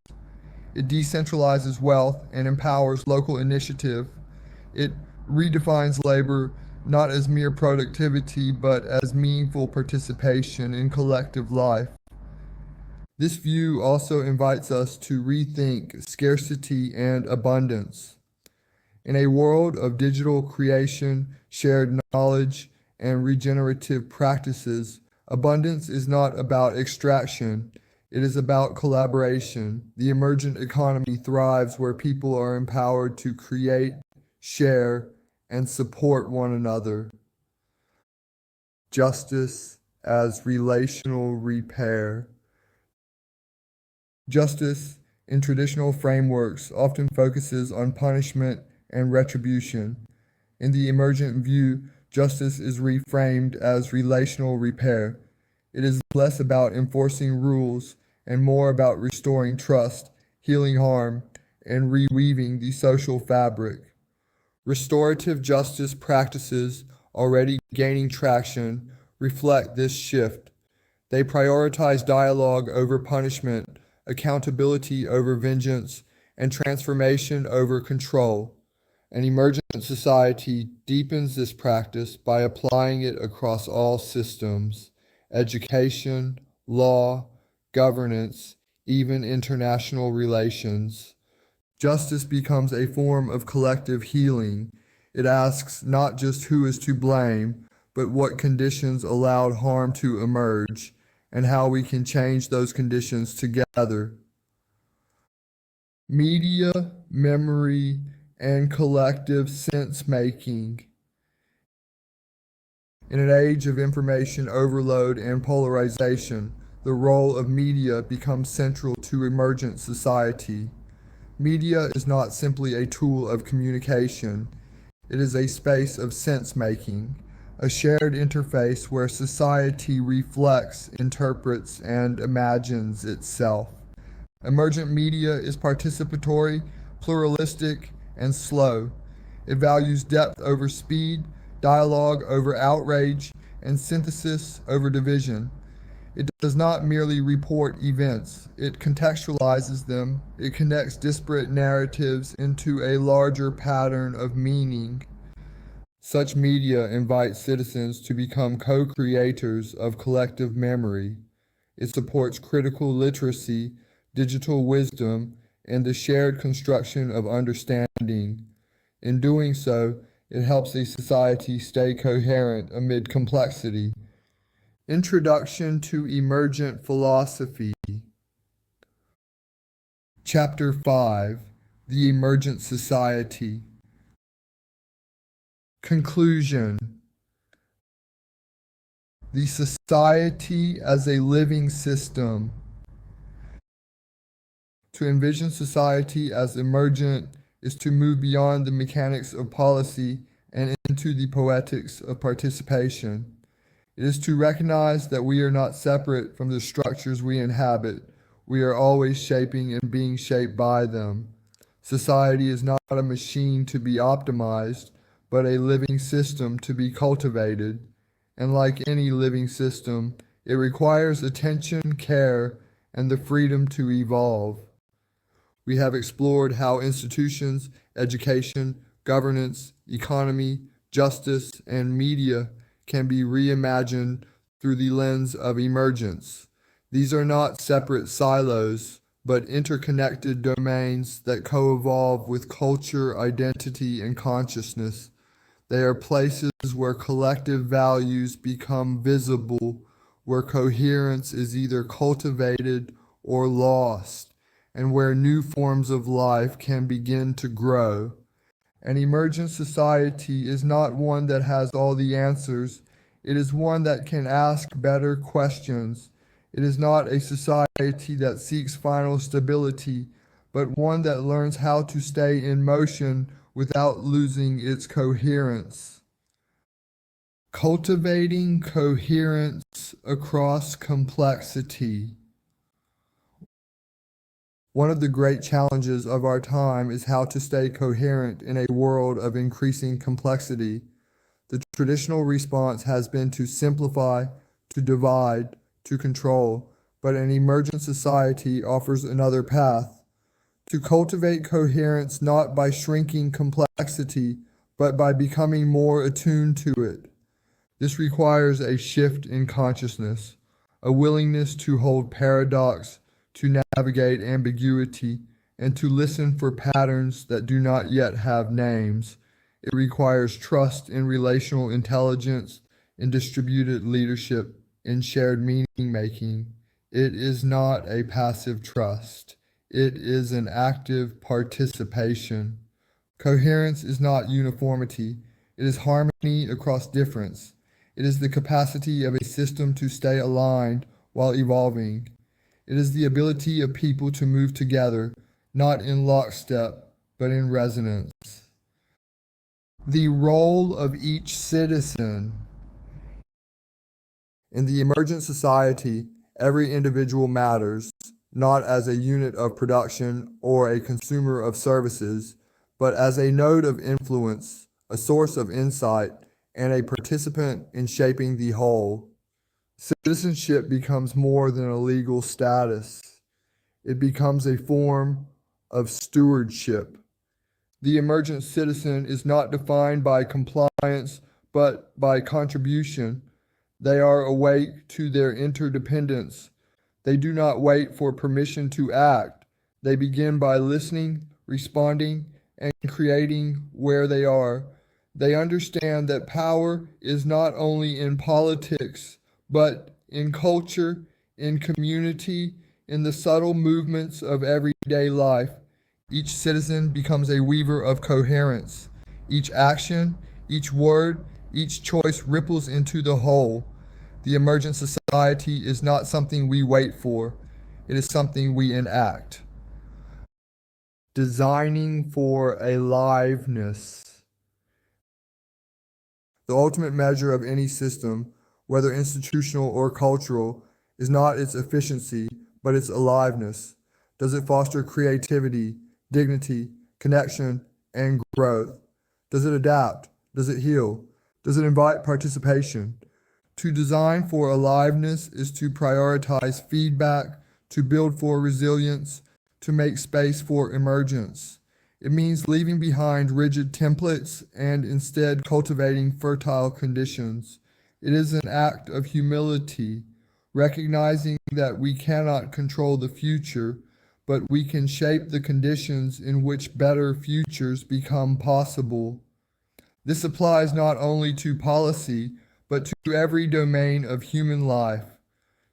It decentralizes wealth and empowers local initiative. It redefines labor not as mere productivity, but as meaningful participation in collective life. This view also invites us to rethink scarcity and abundance. In a world of digital creation, shared knowledge, and regenerative practices, abundance is not about extraction. It is about collaboration. The emergent economy thrives where people are empowered to create, share, and support one another. Justice as relational repair. Justice, in traditional frameworks, often focuses on punishment and retribution. In the emergent view, justice is reframed as relational repair. It is less about enforcing rules and more about restoring trust, healing harm, and reweaving the social fabric. Restorative justice practices, already gaining traction, reflect this shift. They prioritize dialogue over punishment, accountability over vengeance, and transformation over control. An emergent society deepens this practice by applying it across all systems: education, law, governance, even international relations. Justice becomes a form of collective healing. It asks not just who is to blame, but what conditions allowed harm to emerge, and how we can change those conditions together. Media, memory, and collective sense-making. In an age of information overload and polarization, the role of media becomes central to emergent society. Media is not simply a tool of communication. It is a space of sense-making, a shared interface where society reflects, interprets, and imagines itself. Emergent media is participatory, pluralistic, and slow. It values depth over speed, dialogue over outrage, and synthesis over division. It does not merely report events, it contextualizes them, it connects disparate narratives into a larger pattern of meaning. Such media invites citizens to become co-creators of collective memory. It supports critical literacy, digital wisdom, and the shared construction of understanding. In doing so, it helps a society stay coherent amid complexity. Introduction to Emergent Philosophy. Chapter 5. The Emergent Society. Conclusion. The society as a living system. To envision society as emergent is to move beyond the mechanics of policy and into the poetics of participation. It is to recognize that we are not separate from the structures we inhabit. We are always shaping and being shaped by them. Society is not a machine to be optimized, but a living system to be cultivated. And like any living system, it requires attention, care, and the freedom to evolve. We have explored how institutions, education, governance, economy, justice, and media can be reimagined through the lens of emergence. These are not separate silos, but interconnected domains that co-evolve with culture, identity, and consciousness. They are places where collective values become visible, where coherence is either cultivated or lost, and where new forms of life can begin to grow. An emergent society is not one that has all the answers. It is one that can ask better questions. It is not a society that seeks final stability, but one that learns how to stay in motion without losing its coherence. Cultivating coherence across complexity. One of the great challenges of our time is how to stay coherent in a world of increasing complexity. The traditional response has been to simplify, to divide, to control, but an emergent society offers another path. To cultivate coherence not by shrinking complexity, but by becoming more attuned to it. This requires a shift in consciousness, a willingness to hold paradox, to navigate ambiguity, and to listen for patterns that do not yet have names. It requires trust in relational intelligence, in distributed leadership, in shared meaning-making. It is not a passive trust. It is an active participation. Coherence is not uniformity. It is harmony across difference. It is the capacity of a system to stay aligned while evolving. It is the ability of people to move together, not in lockstep, but in resonance. The role of each citizen. In the emergent society, every individual matters, not as a unit of production or a consumer of services, but as a node of influence, a source of insight, and a participant in shaping the whole. Citizenship becomes more than a legal status. It becomes a form of stewardship. The emergent citizen is not defined by compliance, but by contribution. They are awake to their interdependence. They do not wait for permission to act. They begin by listening, responding, and creating where they are. They understand that power is not only in politics, but in culture, in community, in the subtle movements of everyday life. Each citizen becomes a weaver of coherence. Each action, each word, each choice ripples into the whole. The emergent society is not something we wait for. It is something we enact. Designing for aliveness. The ultimate measure of any system, whether institutional or cultural, is not its efficiency, but its aliveness. Does it foster creativity, dignity, connection, and growth? Does it adapt? Does it heal? Does it invite participation? To design for aliveness is to prioritize feedback, to build for resilience, to make space for emergence. It means leaving behind rigid templates and instead cultivating fertile conditions. It is an act of humility, recognizing that we cannot control the future, but we can shape the conditions in which better futures become possible. This applies not only to policy, but to every domain of human life.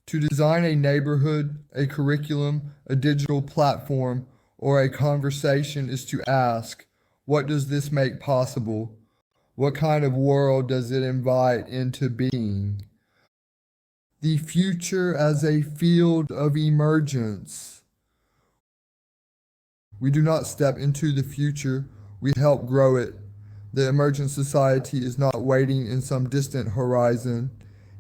To design a neighborhood, a curriculum, a digital platform, or a conversation is to ask, what does this make possible? What kind of world does it invite into being? The future as a field of emergence. We do not step into the future, we help grow it. The emergent society is not waiting in some distant horizon.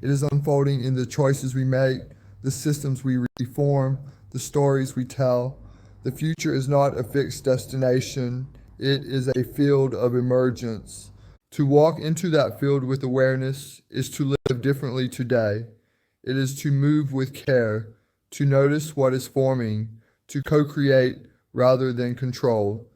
It is unfolding in the choices we make, the systems we reform, the stories we tell. The future is not a fixed destination. It is a field of emergence. To walk into that field with awareness is to live differently today. It is to move with care, to notice what is forming, to co-create rather than control.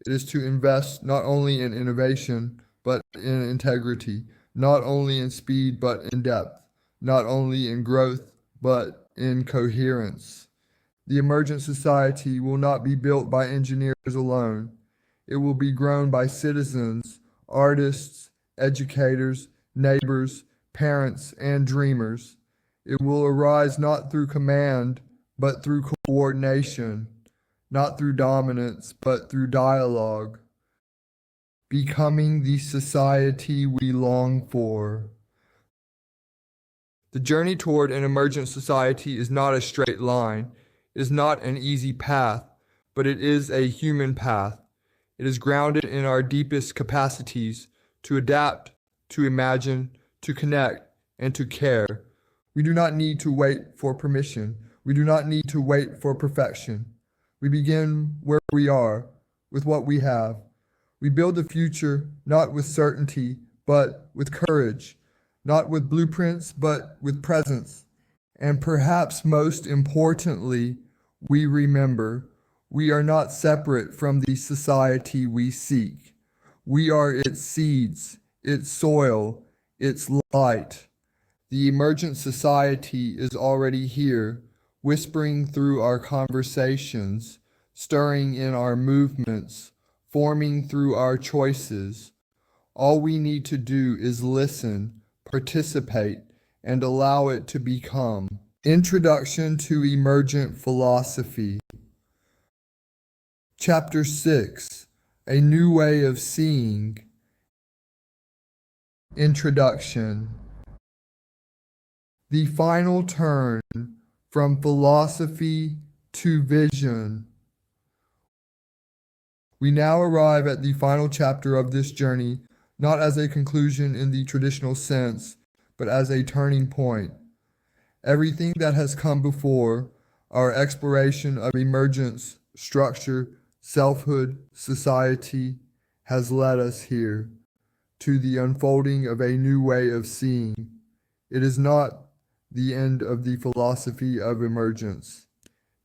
It is to invest not only in innovation, but in integrity, not only in speed, but in depth, not only in growth, but in coherence. The emergent society will not be built by engineers alone. It will be grown by citizens, artists, educators, neighbors, parents, and dreamers. It will arise not through command, but through coordination, not through dominance, but through dialogue, becoming the society we long for. The journey toward an emergent society is not a straight line. It is not an easy path, but it is a human path. It is grounded in our deepest capacities to adapt, to imagine, to connect, and to care. We do not need to wait for permission. We do not need to wait for perfection. We begin where we are, with what we have. We build the future not with certainty, but with courage, not with blueprints, but with presence. And perhaps most importantly, we remember we are not separate from the society we seek. We are its seeds, its soil, its light. The emergent society is already here, whispering through our conversations, stirring in our movements, forming through our choices. All we need to do is listen, participate, and allow it to become. Introduction to Emergent Philosophy. Chapter 6, A New Way of Seeing. Introduction. The final turn from philosophy to vision. We now arrive at the final chapter of this journey, not as a conclusion in the traditional sense, but as a turning point. Everything that has come before, our exploration of emergence, structure, selfhood, society, has led us here, to the unfolding of a new way of seeing. It is not the end of the philosophy of emergence.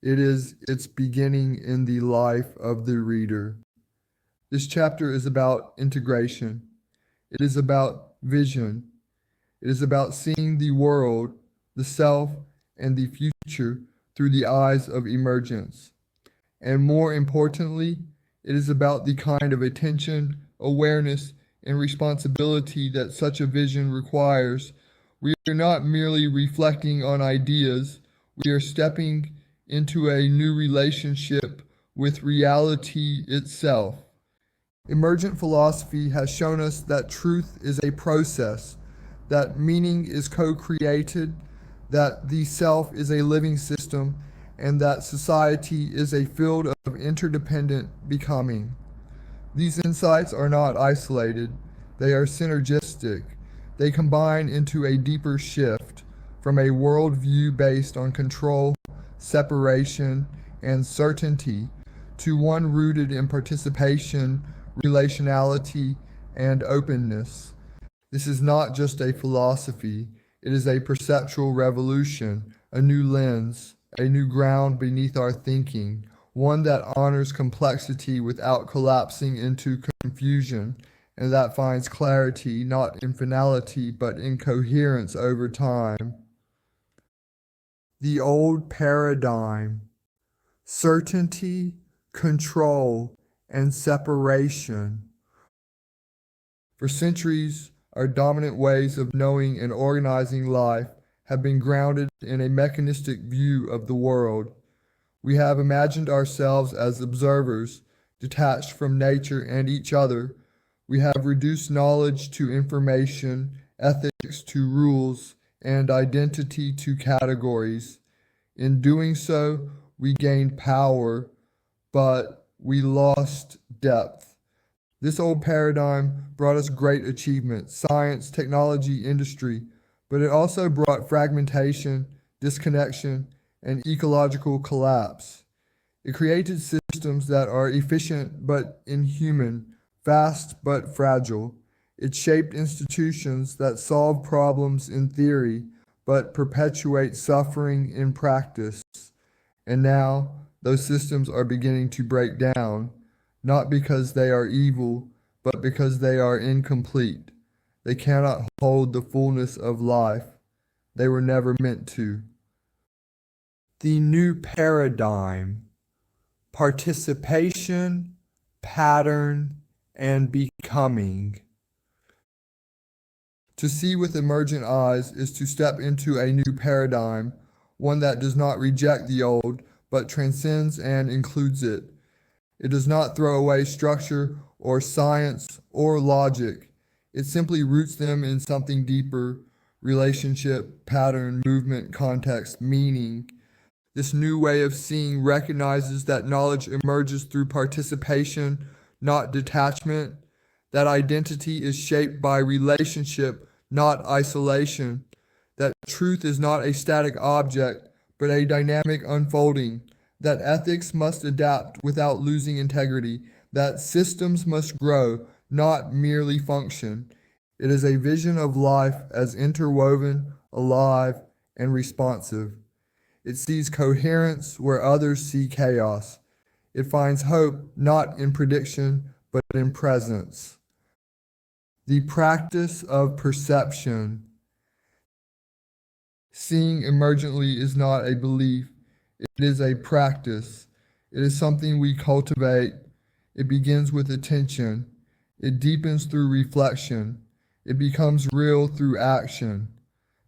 It is its beginning in the life of the reader. This chapter is about integration. It is about vision. It is about seeing the world, the self, and the future through the eyes of emergence. And more importantly, it is about the kind of attention, awareness, and responsibility that such a vision requires. We are not merely reflecting on ideas, we are stepping into a new relationship with reality itself. Emergent philosophy has shown us that truth is a process, that meaning is co-created, that the self is a living system, and that society is a field of interdependent becoming. These insights are not isolated, they are synergistic. They combine into a deeper shift from a worldview based on control, separation, and certainty to one rooted in participation, relationality, and openness. This is not just a philosophy, It is a perceptual revolution, a new lens, a new ground beneath our thinking, one that honors complexity without collapsing into confusion, and that finds clarity not in finality but in coherence over time. The old paradigm, certainty, control, and separation. For centuries, our dominant ways of knowing and organizing life have been grounded in a mechanistic view of the world. We have imagined ourselves as observers, detached from nature and each other. We have reduced knowledge to information, ethics to rules, and identity to categories. In doing so, we gained power, but we lost depth. This old paradigm brought us great achievements, science, technology, industry, but it also brought fragmentation, disconnection, and ecological collapse. It created systems that are efficient but inhuman, fast but fragile. It shaped institutions that solve problems in theory but perpetuate suffering in practice. And now those systems are beginning to break down, not because they are evil, but because they are incomplete. They cannot hold the fullness of life. They were never meant to. The new paradigm, participation, pattern, and becoming. To see with emergent eyes is to step into a new paradigm, one that does not reject the old, but transcends and includes it. It does not throw away structure or science or logic. It simply roots them in something deeper: relationship, pattern, movement, context, meaning. This new way of seeing recognizes that knowledge emerges through participation, not detachment, that identity is shaped by relationship, not isolation, that truth is not a static object, but a dynamic unfolding, that ethics must adapt without losing integrity, that systems must grow, not merely function. It is a vision of life as interwoven, alive, and responsive. It sees coherence where others see chaos. It finds hope not in prediction, but in presence. The practice of perception. Seeing emergently is not a belief, it is a practice. It is something we cultivate. It begins with attention. It deepens through reflection. It becomes real through action.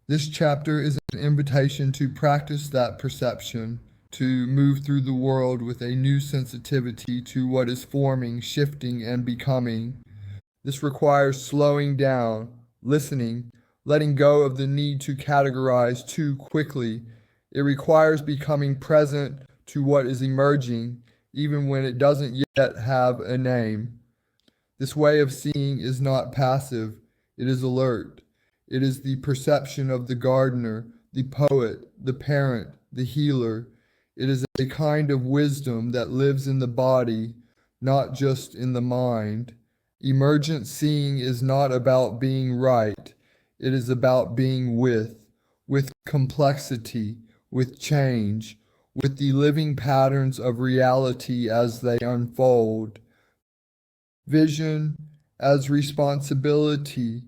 This chapter is an invitation to practice that perception, to move through the world with a new sensitivity to what is forming, shifting, and becoming. This requires slowing down, listening, letting go of the need to categorize too quickly. It requires becoming present to what is emerging, even when it doesn't yet have a name. This way of seeing is not passive, it is alert. It is the perception of the gardener, the poet, the parent, the healer. It is a kind of wisdom that lives in the body, not just in the mind. Emergent seeing is not about being right. It is about being with complexity, with change, with the living patterns of reality as they unfold. Vision as responsibility.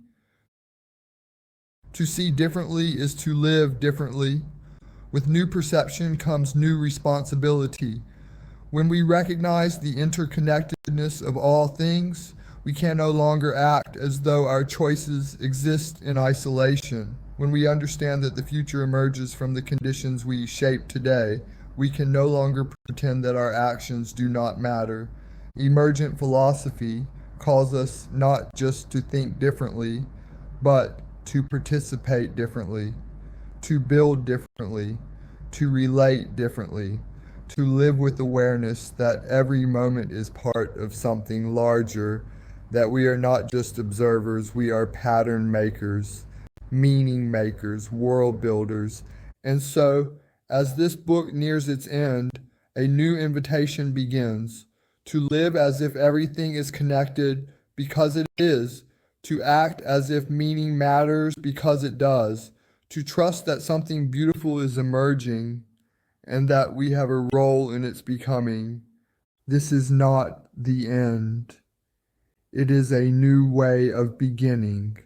To see differently is to live differently. With new perception comes new responsibility. When we recognize the interconnectedness of all things, we can no longer act as though our choices exist in isolation. When we understand that the future emerges from the conditions we shape today, we can no longer pretend that our actions do not matter. Emergent philosophy calls us not just to think differently, but to participate differently, to build differently, to relate differently, to live with awareness that every moment is part of something larger, that we are not just observers, we are pattern makers, meaning makers, world builders. And so, as this book nears its end, a new invitation begins to live as if everything is connected because it is, to act as if meaning matters because it does, to trust that something beautiful is emerging and that we have a role in its becoming. This is not the end. It is a new way of beginning.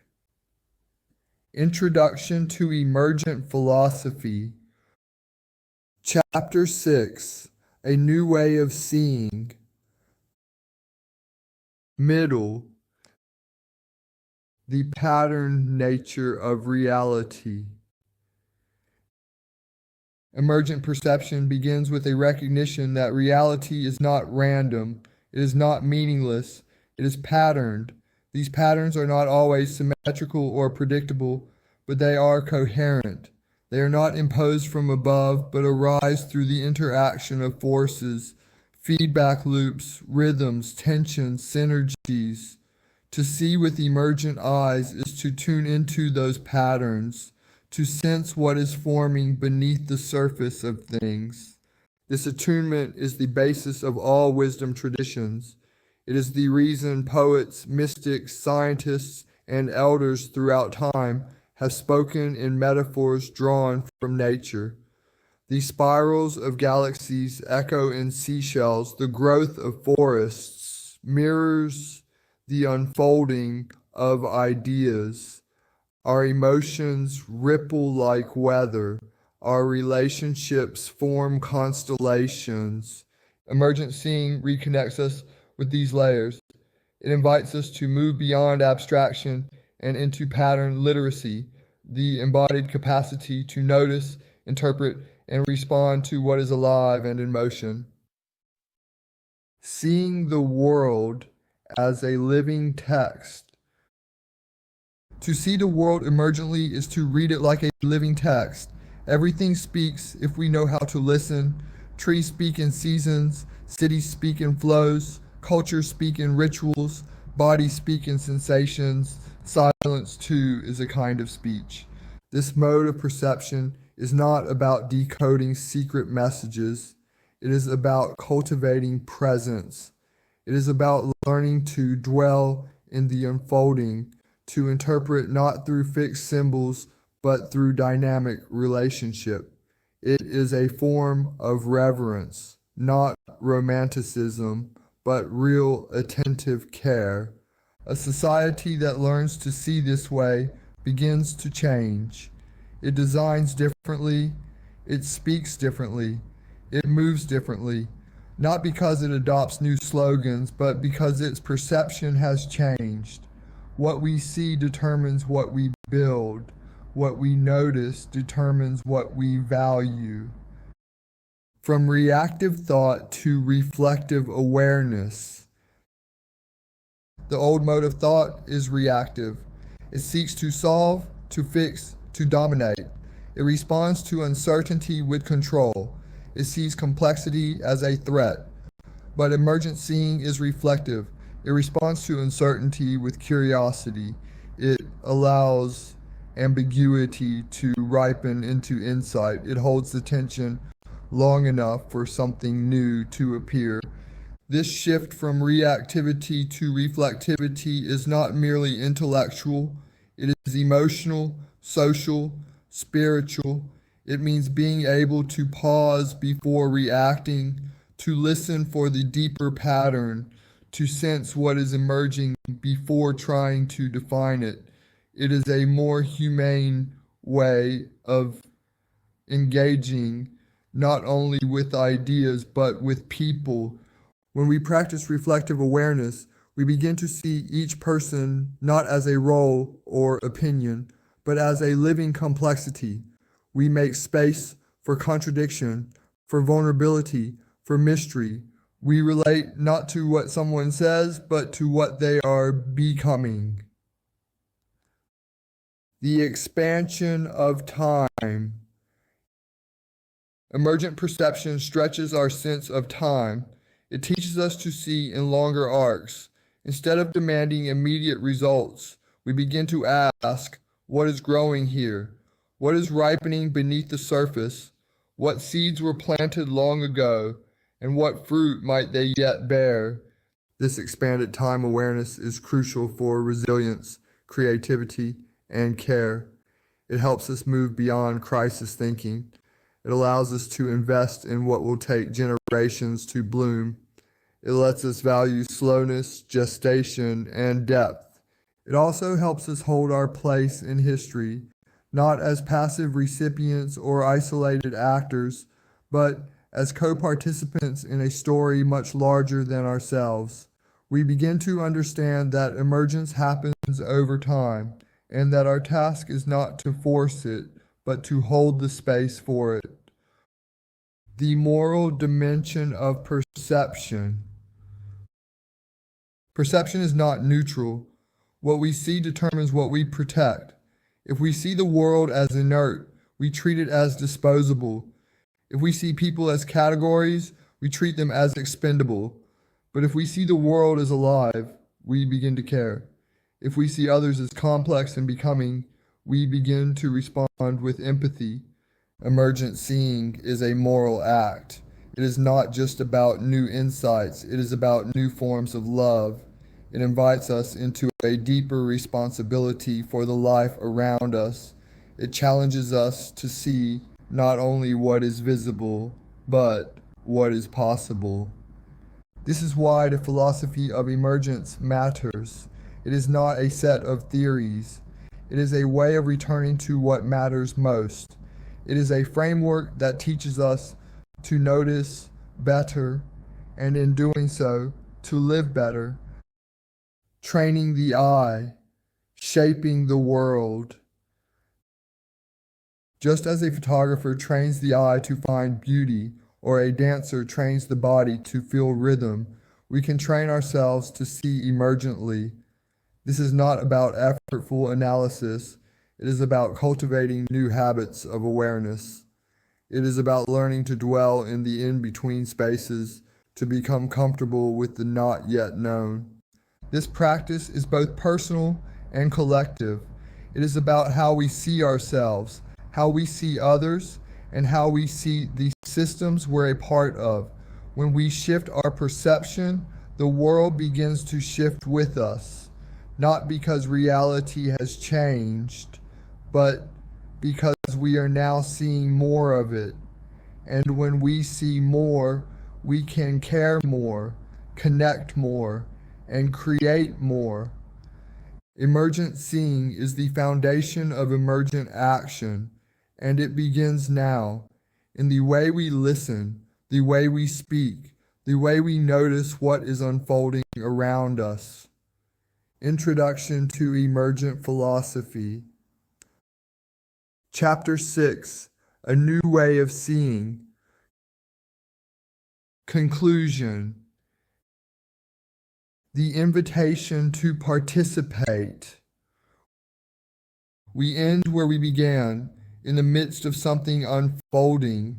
Introduction to Emergent Philosophy. Chapter 6, A New Way of Seeing. Middle, the pattern nature of reality. Emergent perception begins with a recognition that reality is not random, it is not meaningless, it is patterned. These patterns are not always symmetrical or predictable, but they are coherent. They are not imposed from above, but arise through the interaction of forces, feedback loops, rhythms, tensions, synergies. To see with emergent eyes is to tune into those patterns, to sense what is forming beneath the surface of things. This attunement is the basis of all wisdom traditions. It is the reason poets, mystics, scientists, and elders throughout time have spoken in metaphors drawn from nature. The spirals of galaxies echo in seashells. The growth of forests mirrors the unfolding of ideas. Our emotions ripple like weather. Our relationships form constellations. Emergent seeing reconnects us with these layers. It invites us to move beyond abstraction and into pattern literacy, the embodied capacity to notice, interpret, and respond to what is alive and in motion. Seeing the world as a living text. To see the world emergently is to read it like a living text. Everything speaks if we know how to listen. Trees speak in seasons, cities speak in flows, cultures speak in rituals, bodies speak in sensations. Silence, too, is a kind of speech. This mode of perception is not about decoding secret messages. It is about cultivating presence. It is about learning to dwell in the unfolding, to interpret not through fixed symbols, but through dynamic relationship. It is a form of reverence, not romanticism, but real attentive care. A society that learns to see this way begins to change. It designs differently, it speaks differently, it moves differently, not because it adopts new slogans, but because its perception has changed. What we see determines what we build. What we notice determines what we value. From reactive thought to reflective awareness. The old mode of thought is reactive. It seeks to solve, to fix, to dominate. It responds to uncertainty with control. It sees complexity as a threat. But emergent seeing is reflective. It responds to uncertainty with curiosity. It allows ambiguity to ripen into insight. It holds the tension long enough for something new to appear. This shift from reactivity to reflectivity is not merely intellectual, it is emotional, social, spiritual. It means being able to pause before reacting, to listen for the deeper pattern, to sense what is emerging before trying to define it. It is a more humane way of engaging not only with ideas but with people. When we practice reflective awareness, we begin to see each person not as a role or opinion, but as a living complexity. We make space for contradiction, for vulnerability, for mystery. We relate not to what someone says, but to what they are becoming. The expansion of time. Emergent perception stretches our sense of time. It teaches us to see in longer arcs. Instead of demanding immediate results, we begin to ask, what is growing here? What is ripening beneath the surface? What seeds were planted long ago? And what fruit might they yet bear? This expanded time awareness is crucial for resilience, creativity, and care. It helps us move beyond crisis thinking. It allows us to invest in what will take generations to bloom. It lets us value slowness, gestation, and depth. It also helps us hold our place in history, not as passive recipients or isolated actors, but as co-participants in a story much larger than ourselves. We begin to understand that emergence happens over time, and that our task is not to force it, but to hold the space for it. The moral dimension of perception. Perception is not neutral. What we see determines what we protect. If we see the world as inert, we treat it as disposable. If we see people as categories, we treat them as expendable. But if we see the world as alive, we begin to care. If we see others as complex and becoming, we begin to respond with empathy. Emergent seeing is a moral act. It is not just about new insights, it is about new forms of love. It invites us into a deeper responsibility for the life around us. It challenges us to see not only what is visible, but what is possible. This is why the philosophy of emergence matters. It is not a set of theories. It is a way of returning to what matters most. It is a framework that teaches us to notice better, and in doing so, to live better, training the eye, shaping the world. Just as a photographer trains the eye to find beauty, or a dancer trains the body to feel rhythm, we can train ourselves to see emergently. This is not about effortful analysis. It is about cultivating new habits of awareness. It is about learning to dwell in the in-between spaces, to become comfortable with the not yet known. This practice is both personal and collective. It is about how we see ourselves, how we see others, and how we see the systems we're a part of. When we shift our perception, the world begins to shift with us, not because reality has changed, but because we are now seeing more of it. And when we see more, we can care more, connect more, and create more. Emergent seeing is the foundation of emergent action, and it begins now, in the way we listen, the way we speak, the way we notice what is unfolding around us. Introduction to Emergent Philosophy. Chapter 6, A New Way of Seeing. Conclusion. The invitation to participate. We end where we began, in the midst of something unfolding.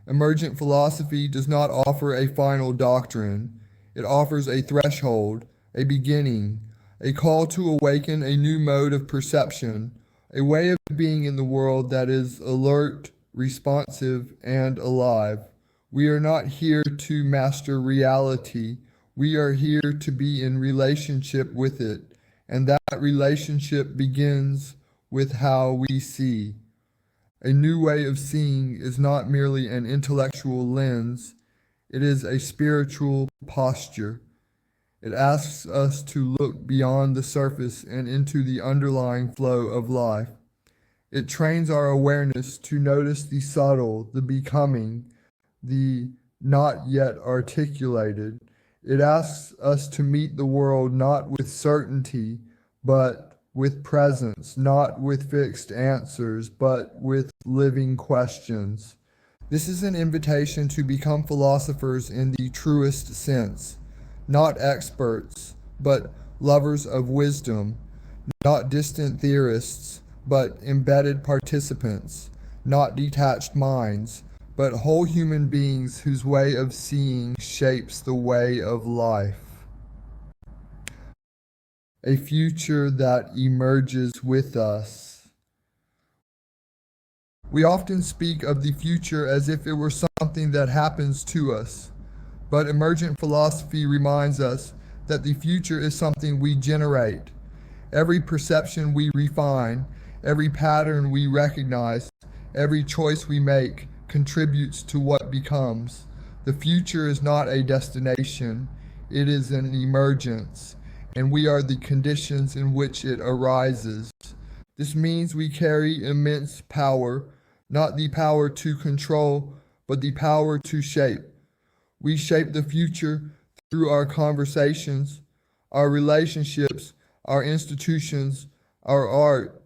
Emergent philosophy does not offer a final doctrine. It offers a threshold, a beginning, a call to awaken a new mode of perception, a way of being in the world that is alert, responsive, and alive. We are not here to master reality. We are here to be in relationship with it, and that relationship begins with how we see. A new way of seeing is not merely an intellectual lens, it is a spiritual posture. It asks us to look beyond the surface and into the underlying flow of life. It trains our awareness to notice the subtle, the becoming, the not yet articulated. It asks us to meet the world not with certainty, but with presence, not with fixed answers, but with living questions. This is an invitation to become philosophers in the truest sense, not experts, but lovers of wisdom, not distant theorists, but embedded participants, not detached minds, but whole human beings whose way of seeing shapes the way of life. A future that emerges with us. We often speak of the future as if it were something that happens to us, but emergent philosophy reminds us that the future is something we generate. Every perception we refine, Every pattern we recognize, every choice we make contributes to what becomes. The future is not a destination, it is an emergence, and we are the conditions in which it arises. This means we carry immense power, not the power to control, but the power to shape. We shape the future through our conversations, our relationships, our institutions, our art,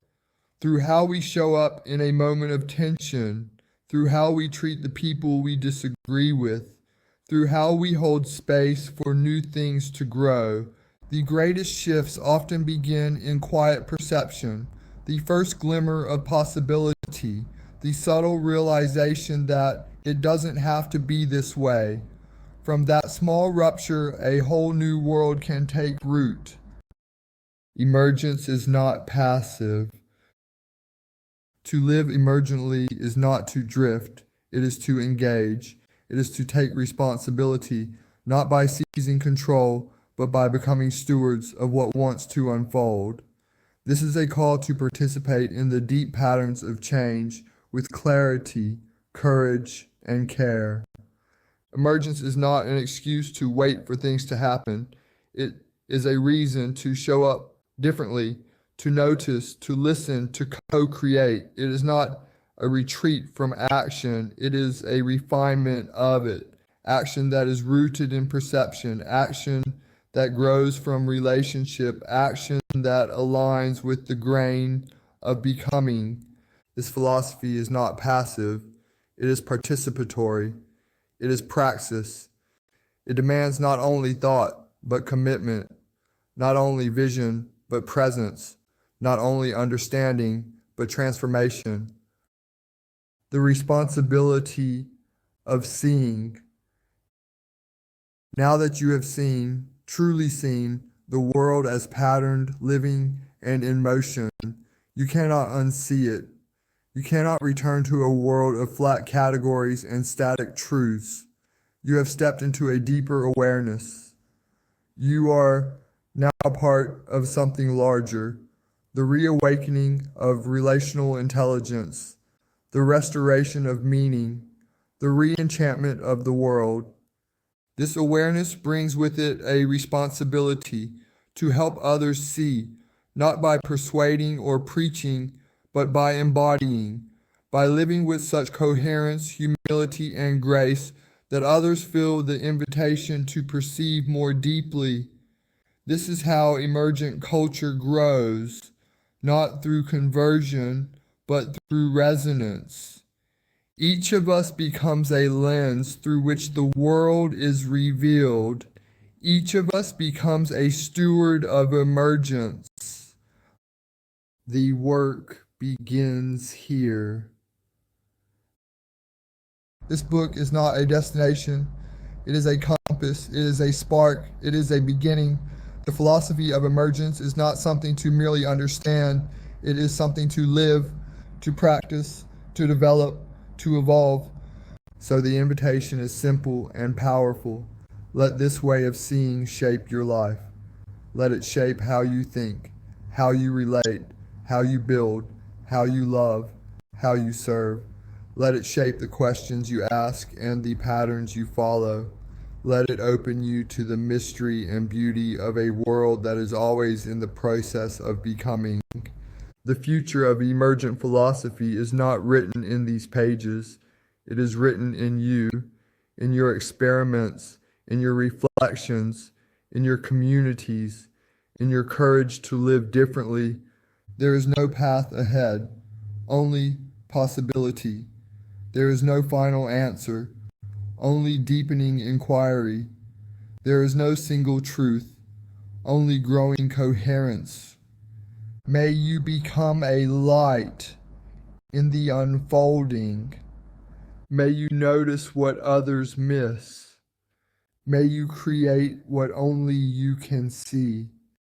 through how we show up in a moment of tension, through how we treat the people we disagree with, through how we hold space for new things to grow. The greatest shifts often begin in quiet perception, the first glimmer of possibility, the subtle realization that it doesn't have to be this way. From that small rupture, a whole new world can take root. Emergence is not passive. To live emergently is not to drift, it is to engage. It is to take responsibility, not by seizing control, but by becoming stewards of what wants to unfold. This is a call to participate in the deep patterns of change with clarity, courage, and care. Emergence is not an excuse to wait for things to happen. It is a reason to show up differently, to notice, to listen, to co-create. It is not a retreat from action. It is a refinement of it. Action that is rooted in perception, action that grows from relationship, action that aligns with the grain of becoming. This philosophy is not passive. It is participatory. It is praxis. It demands not only thought, but commitment, not only vision, but presence, not only understanding, but transformation. The responsibility of seeing. Now that you have seen, truly seen, the world as patterned, living, and in motion, you cannot unsee it. You cannot return to a world of flat categories and static truths. You have stepped into a deeper awareness. You are now part of something larger, the reawakening of relational intelligence, the restoration of meaning, the re-enchantment of the world. This awareness brings with it a responsibility to help others see, not by persuading or preaching, but by embodying, by living with such coherence, humility, and grace that others feel the invitation to perceive more deeply. This is how emergent culture grows, not through conversion, but through resonance. Each of us becomes a lens through which the world is revealed. Each of us becomes a steward of emergence. The work begins here. This book is not a destination. It is a compass. It is a spark. It is a beginning. The philosophy of emergence is not something to merely understand. It is something to live, to practice, to develop, to evolve. So the invitation is simple and powerful. Let this way of seeing shape your life. Let it shape how you think, how you relate, how you build, how you love, how you serve. Let it shape the questions you ask and the patterns you follow. Let it open you to the mystery and beauty of a world that is always in the process of becoming. The future of emergent philosophy is not written in these pages. It is written in you, in your experiments, in your reflections, in your communities, in your courage to live differently. There is no path ahead, only possibility. There is no final answer, only deepening inquiry. There is no single truth, only growing coherence. May you become a light in the unfolding. May you notice what others miss. May you create what only you can see.